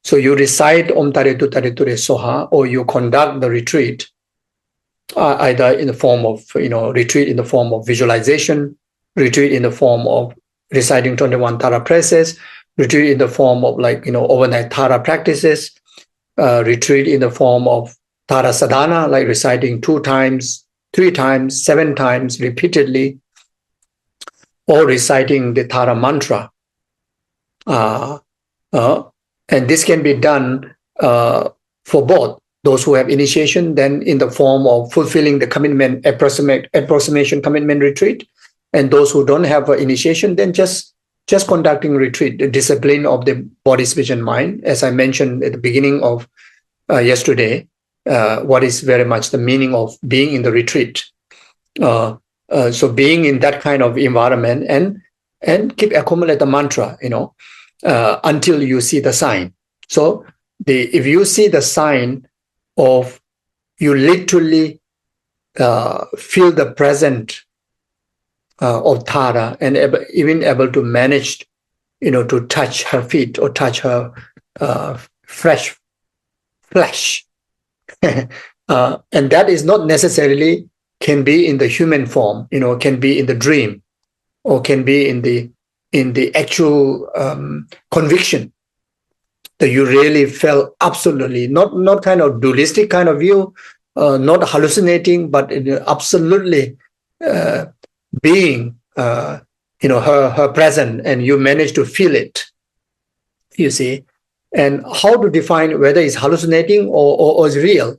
So you recite Om Tare Tu Tare Ture Soha, or you conduct the retreat either in the form of, retreat in the form of visualization, retreat in the form of reciting 21 Tara prayers, retreat in the form of overnight Tara practices, retreat in the form of Tara Sadhana, like reciting 2 times, 3 times, 7 times repeatedly, or reciting the Tara mantra. And this can be done for both those who have initiation, then in the form of fulfilling the commitment, approximation commitment retreat, and those who don't have initiation, then just conducting retreat, the discipline of the body, speech, and mind, as I mentioned at the beginning of yesterday, what is very much the meaning of being in the retreat. So being in that kind of environment and keep accumulate the mantra, until you see the sign. So if you see the sign of, you literally feel the presence of Tara, and even able to manage, to touch her feet or touch her fresh flesh. And that is not necessarily can be in the human form, can be in the dream, or can be in the actual conviction that you really felt absolutely, not kind of dualistic kind of view, not hallucinating, but absolutely being, her present, and you manage to feel it, you see. And how to define whether it's hallucinating or is real?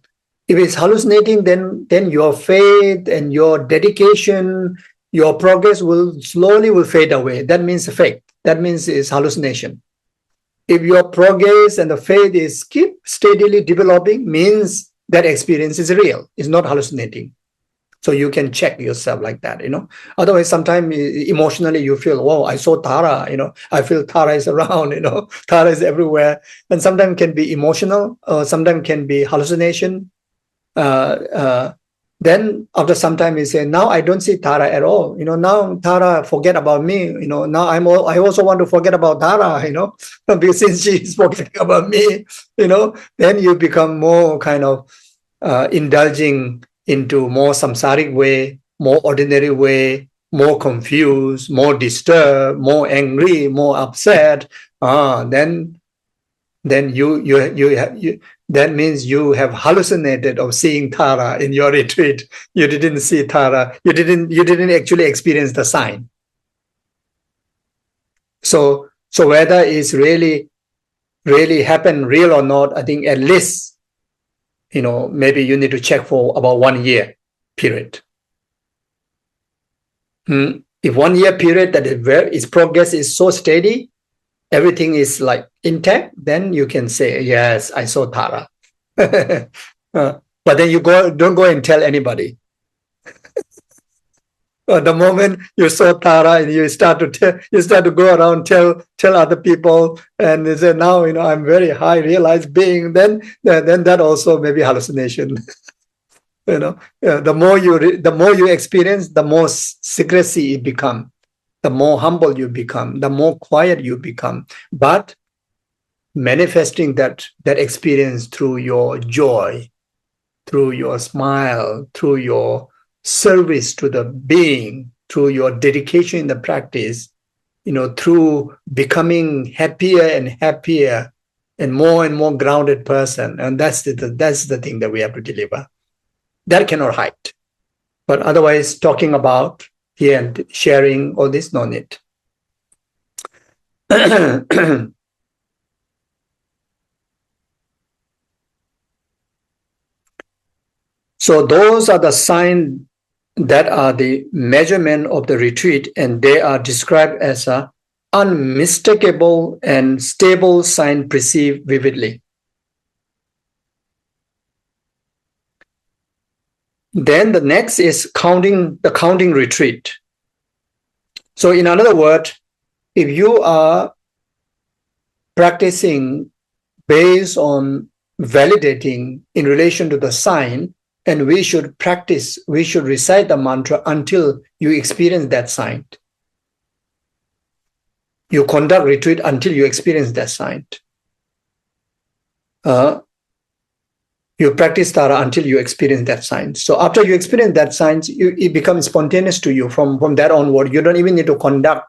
If it's hallucinating, then your faith and your dedication, your progress will slowly fade away. That means fake. That means it's hallucination. If your progress and the faith is keep steadily developing, means that experience is real. It's not hallucinating. So you can check yourself like that, Otherwise, sometimes emotionally you feel, whoa, I saw Tara, I feel Tara is around, Tara is everywhere. And sometimes can be emotional, or sometimes can be hallucination. Then after some time you say, now I don't see Tara at all. Now Tara forget about me. Now I also want to forget about Tara, because since she is forgetting about me, then you become more kind of indulging into more samsaric way, more ordinary way, more confused, more disturbed, more angry, more upset. Then you that means you have hallucinated of seeing Tara in your retreat. You didn't see Tara. You didn't actually experience the sign. So whether it's really happened, real or not, I think at least, maybe you need to check for about 1 year period. If 1 year period that its progress is so steady, everything is like intact, then you can say, yes, I saw Tara. But then don't go and tell anybody. The moment you saw Tara and you start to go around tell other people, and they say, now I'm very high realized being. Then that also may be hallucination. The more you experience, the more secrecy you become, the more humble you become, the more quiet you become. But manifesting that experience through your joy, through your smile, through your service to the being, through your dedication in the practice, through becoming happier and happier and more grounded person. And that's the thing that we have to deliver. That cannot hide. But otherwise, talking about here and sharing all this, no need. So those are the signs that are the measurement of the retreat, and they are described as a unmistakable and stable sign perceived vividly. Then the next is the counting retreat. So in other words, if you are practicing based on validating in relation to the sign, and we should recite the mantra until you experience that sign. You conduct retreat until you experience that sign. You practice Tara until you experience that sign. So after you experience that sign, it becomes spontaneous to you. From that onward, you don't even need to conduct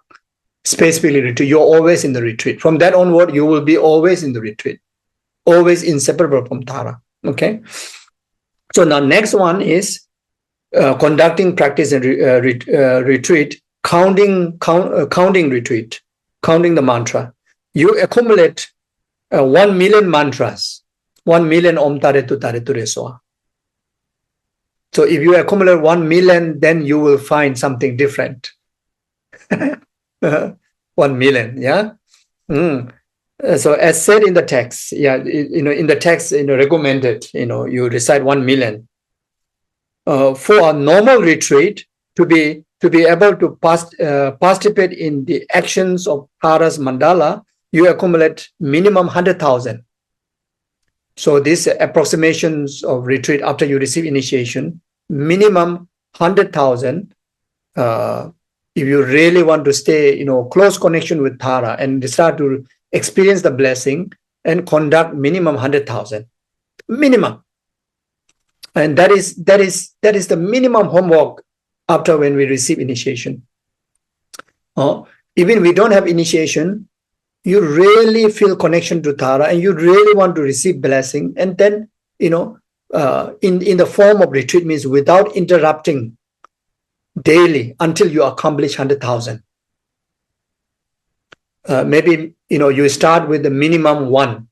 specifically retreat. You're always in the retreat. From that onward, you will be always in the retreat, always inseparable from Tara. Okay. So now next one is conducting practice and retreat, counting retreat, counting the mantra. You accumulate 1 million mantras, 1 million Om Tare Tu Tare Tu Re Soa. So if you accumulate 1 million, then you will find something different. 1 million, yeah. So as said in the text, in the text, recommended, you recite 1 million. For a normal retreat, to be able to participate in the actions of Tara's mandala, you accumulate minimum 100,000. So these approximations of retreat after you receive initiation, minimum 100,000. If you really want to stay, close connection with Tara and start to experience the blessing, and conduct minimum 100,000, minimum. And that is the minimum homework after when we receive initiation. Even we don't have initiation, you really feel connection to Tara and you really want to receive blessing, and then in the form of retreat means without interrupting daily until you accomplish 100,000. Maybe you start with the minimum 1.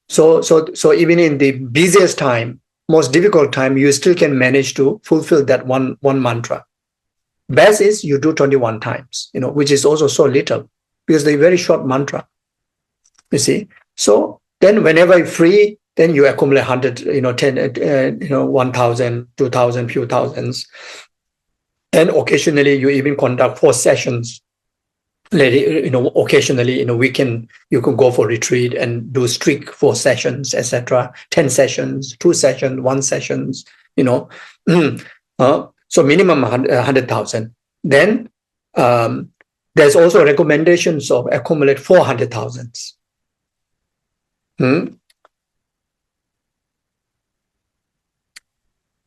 So even in the busiest time, most difficult time, you still can manage to fulfill that one mantra. Best is you do 21 times, which is also so little because they're very short mantra. You see. So then whenever you're free, then you accumulate 100, 10, 1,000, 2,000, few thousands, and occasionally you even conduct 4 sessions. Occasionally in a weekend, you can go for retreat and do strict 4 sessions, etc. 10 sessions, 2 sessions, 1 sessions, so minimum 100,000. Then there's also recommendations of accumulate 400,000.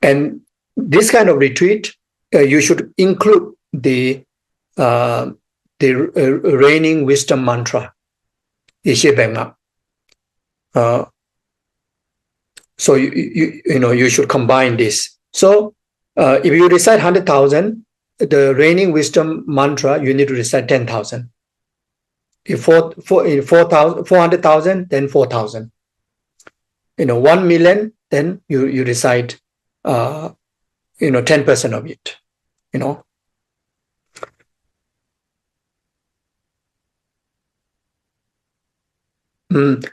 And this kind of retreat, you should include the reigning wisdom mantra, Geshe Bengma. So you should combine this. So if you recite 100,000, the reigning wisdom mantra you need to recite 10,000. If 400,000, then 4,000. 1 million, then you recite 10% of it.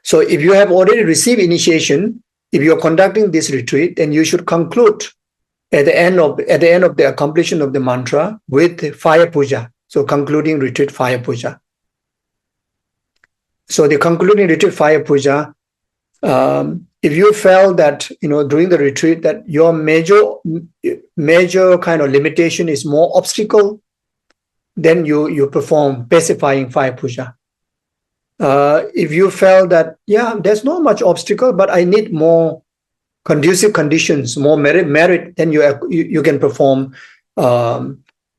So if you have already received initiation, if you're conducting this retreat, then you should conclude at the end of the accomplishment of the mantra with fire puja. So concluding retreat fire puja. So the concluding retreat fire puja, if you felt that during the retreat that your major kind of limitation is more obstacle, then you perform pacifying fire puja. If you felt that there's not much obstacle, but I need more conducive conditions, more merit, then you can perform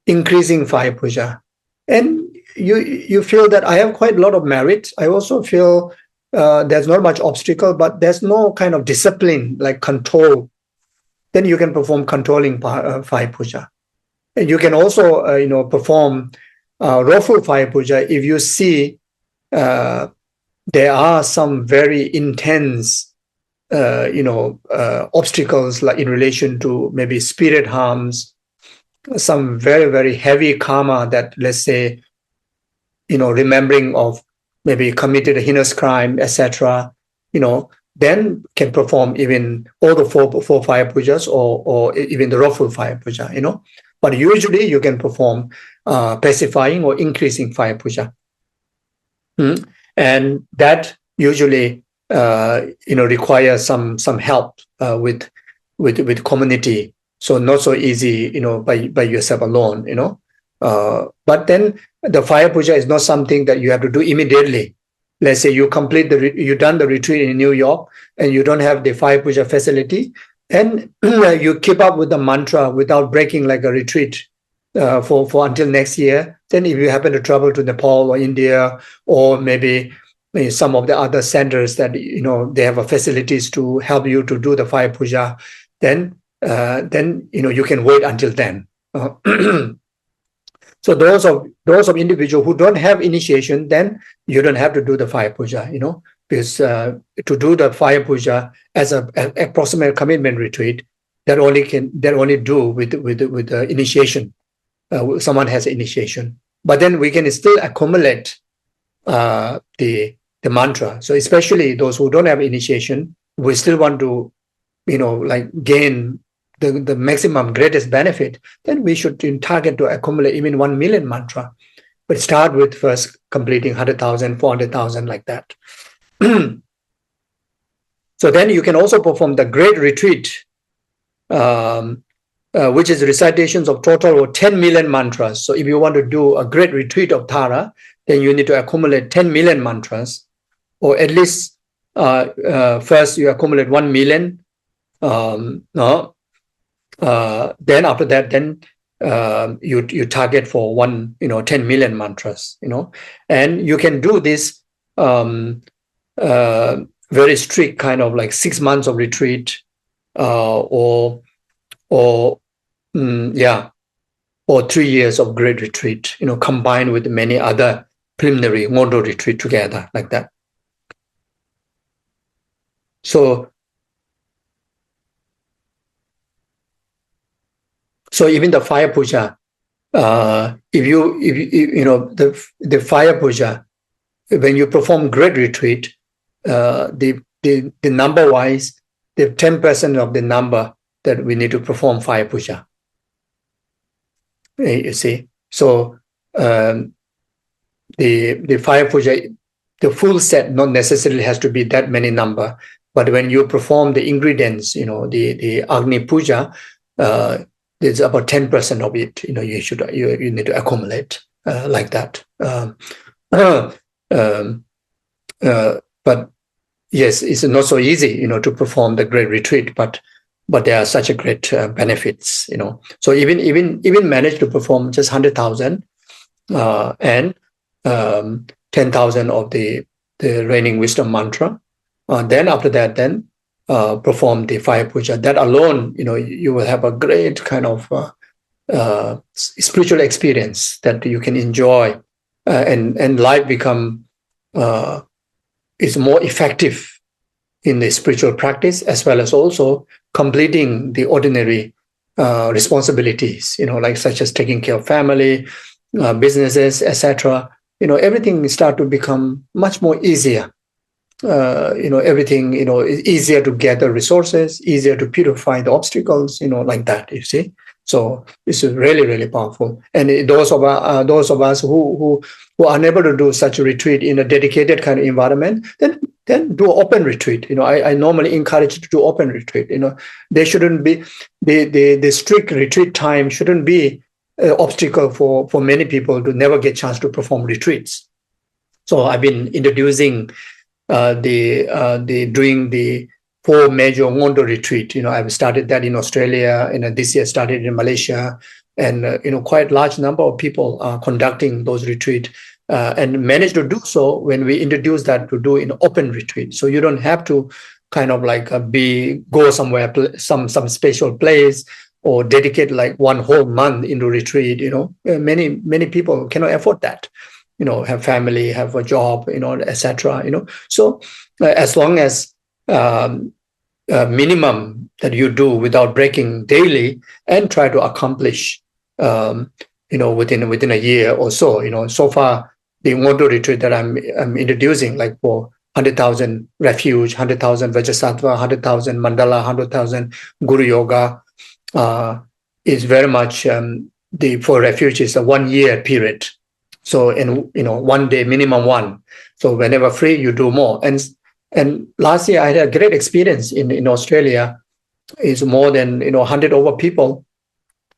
increasing fire puja. And you feel that I have quite a lot of merit. I also feel there's not much obstacle, but there's no kind of discipline like control. Then you can perform controlling fire puja. And you can also perform lawful fire puja if you see there are some very intense obstacles, like in relation to maybe spirit harms, some very, very heavy karma that, let's say, remembering of maybe committed a heinous crime, etc., then can perform even all the four fire pujas or even the lawful fire puja, But usually you can perform pacifying or increasing fire puja. And that usually requires some help with community. So not so easy, by yourself alone, But then the fire puja is not something that you have to do immediately. Let's say you you've done the retreat in New York and you don't have the fire puja facility, and you keep up with the mantra without breaking like a retreat for until next year. Then if you happen to travel to Nepal or India or maybe some of the other centers that they have facilities to help you to do the fire puja, then you can wait until then. So those of individuals who don't have initiation, then you don't have to do the fire puja, because to do the fire puja as a approximate commitment retreat, that only do with the initiation. Someone has initiation, but then we can still accumulate the mantra. So especially those who don't have initiation, we still want to gain the maximum greatest benefit, then we should target to accumulate even 1 million mantra, but start with first completing 100,000, 400,000, like that. So then you can also perform the great retreat, which is recitations of total of 10 million mantras. So if you want to do a great retreat of Tara, then you need to accumulate 10 million mantras, or at least first you accumulate 1 million. Then after that, then you target for 10 million mantras, and you can do this very strict kind of like 6 months of retreat, or 3 years of great retreat, combined with many other preliminary Ngondo retreat together, like that. So even the fire puja, if the fire puja, when you perform great retreat, the number wise, the 10% of the number that we need to perform fire puja. You see, so the fire puja, the full set not necessarily has to be that many number, but when you perform the ingredients, the Agni puja, there's about 10% of it, you need to accumulate like that. But yes, it's not so easy, to perform the great retreat, but there are such a great benefits, So even manage to perform just 100,000 and 10,000 of the reigning wisdom mantra. Then after that, then perform the fire puja. That alone, you will have a great kind of spiritual experience that you can enjoy, and life become is more effective in the spiritual practice, as well as also completing the ordinary responsibilities, like such as taking care of family, businesses, etc. Everything start to become much more easier. everything, is easier to gather resources, easier to purify the obstacles, like that, you see. So it's really, really powerful. And those of us who are unable to do such a retreat in a dedicated kind of environment, then do open retreat. I normally encourage to do open retreat. They shouldn't be the strict retreat time shouldn't be an obstacle for many people to never get chance to perform retreats. So I've been introducing doing the 4 major Ngondo retreat. I've started that in Australia, and this year started in Malaysia, and quite large number of people are conducting those retreats, and managed to do so when we introduce that to do in open retreat. So you don't have to kind of like go somewhere, some special place, or dedicate like one whole month into retreat. Many people cannot afford that. Have family, have a job, etc. So as long as minimum that you do without breaking daily, and try to accomplish, within a year or so. So far, the Ngondo retreat that I'm introducing, like for 100,000 refuge, 100,000 Vajrasattva, 100,000 mandala, 100,000 Guru Yoga, is very much for refuge is a 1 year period. So in 1 day, minimum 1. So whenever free, you do more. And last year I had a great experience in Australia. Is more than 100 over people.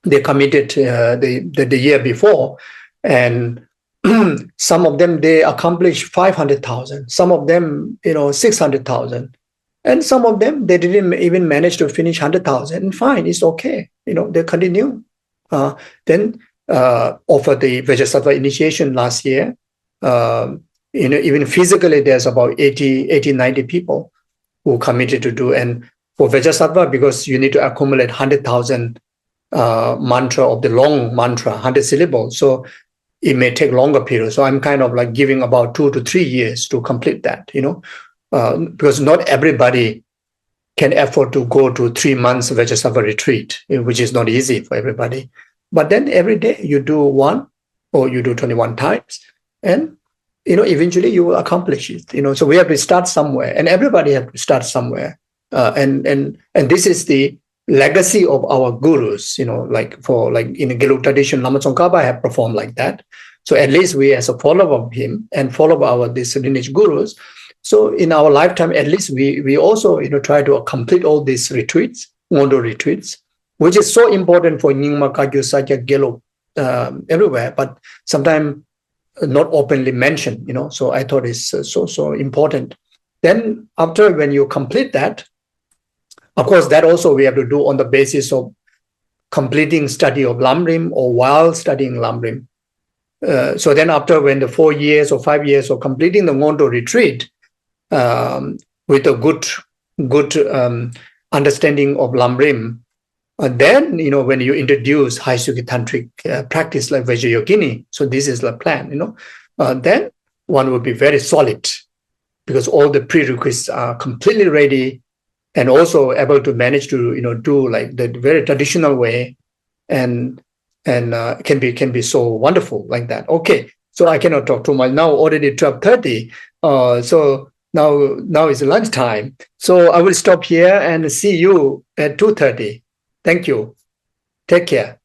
They committed the year before, and some of them they accomplished 500,000. Some of them 600,000, and some of them they didn't even manage to finish 100,000. And fine, it's okay. They continue. Then offer the Vajrasattva initiation last year. Even physically, there's about 80, 90 people who committed to do. And for Vajrasattva, because you need to accumulate 100,000 mantra of the long mantra, 100 syllables. So it may take longer period. So I'm kind of like giving about 2 to 3 years to complete that, because not everybody can afford to go to 3 months Vajrasattva retreat, which is not easy for everybody. But then every day you do 1 or you do 21 times, and eventually you will accomplish it. So we have to start somewhere, and everybody has to start somewhere. And this is the legacy of our gurus. Like in the Gelug tradition, Lama Tsongkhapa have performed like that. So at least we, as a follower of him and follower of these lineage gurus, so in our lifetime, at least we also try to complete all these retreats, Ngondo retreats, which is so important for Nyingma, Kagyu, Satya, Gelug, everywhere, but sometimes not openly mentioned, So I thought it's so important. Then after, when you complete that, of course, that also we have to do on the basis of completing study of Lamrim or while studying Lamrim. So then after, when the 4 years or 5 years of completing the Ngondo retreat, with a good understanding of Lamrim, then, when you introduce high Sukhi Tantric practice like Vajrayogini, so this is the plan, then one will be very solid, because all the prerequisites are completely ready, and also able to manage to, do like the very traditional way, and can be so wonderful like that. Okay, so I cannot talk too much now. Already 12:30. So now it's lunchtime. So I will stop here and see you at 2:30. Thank you. Take care.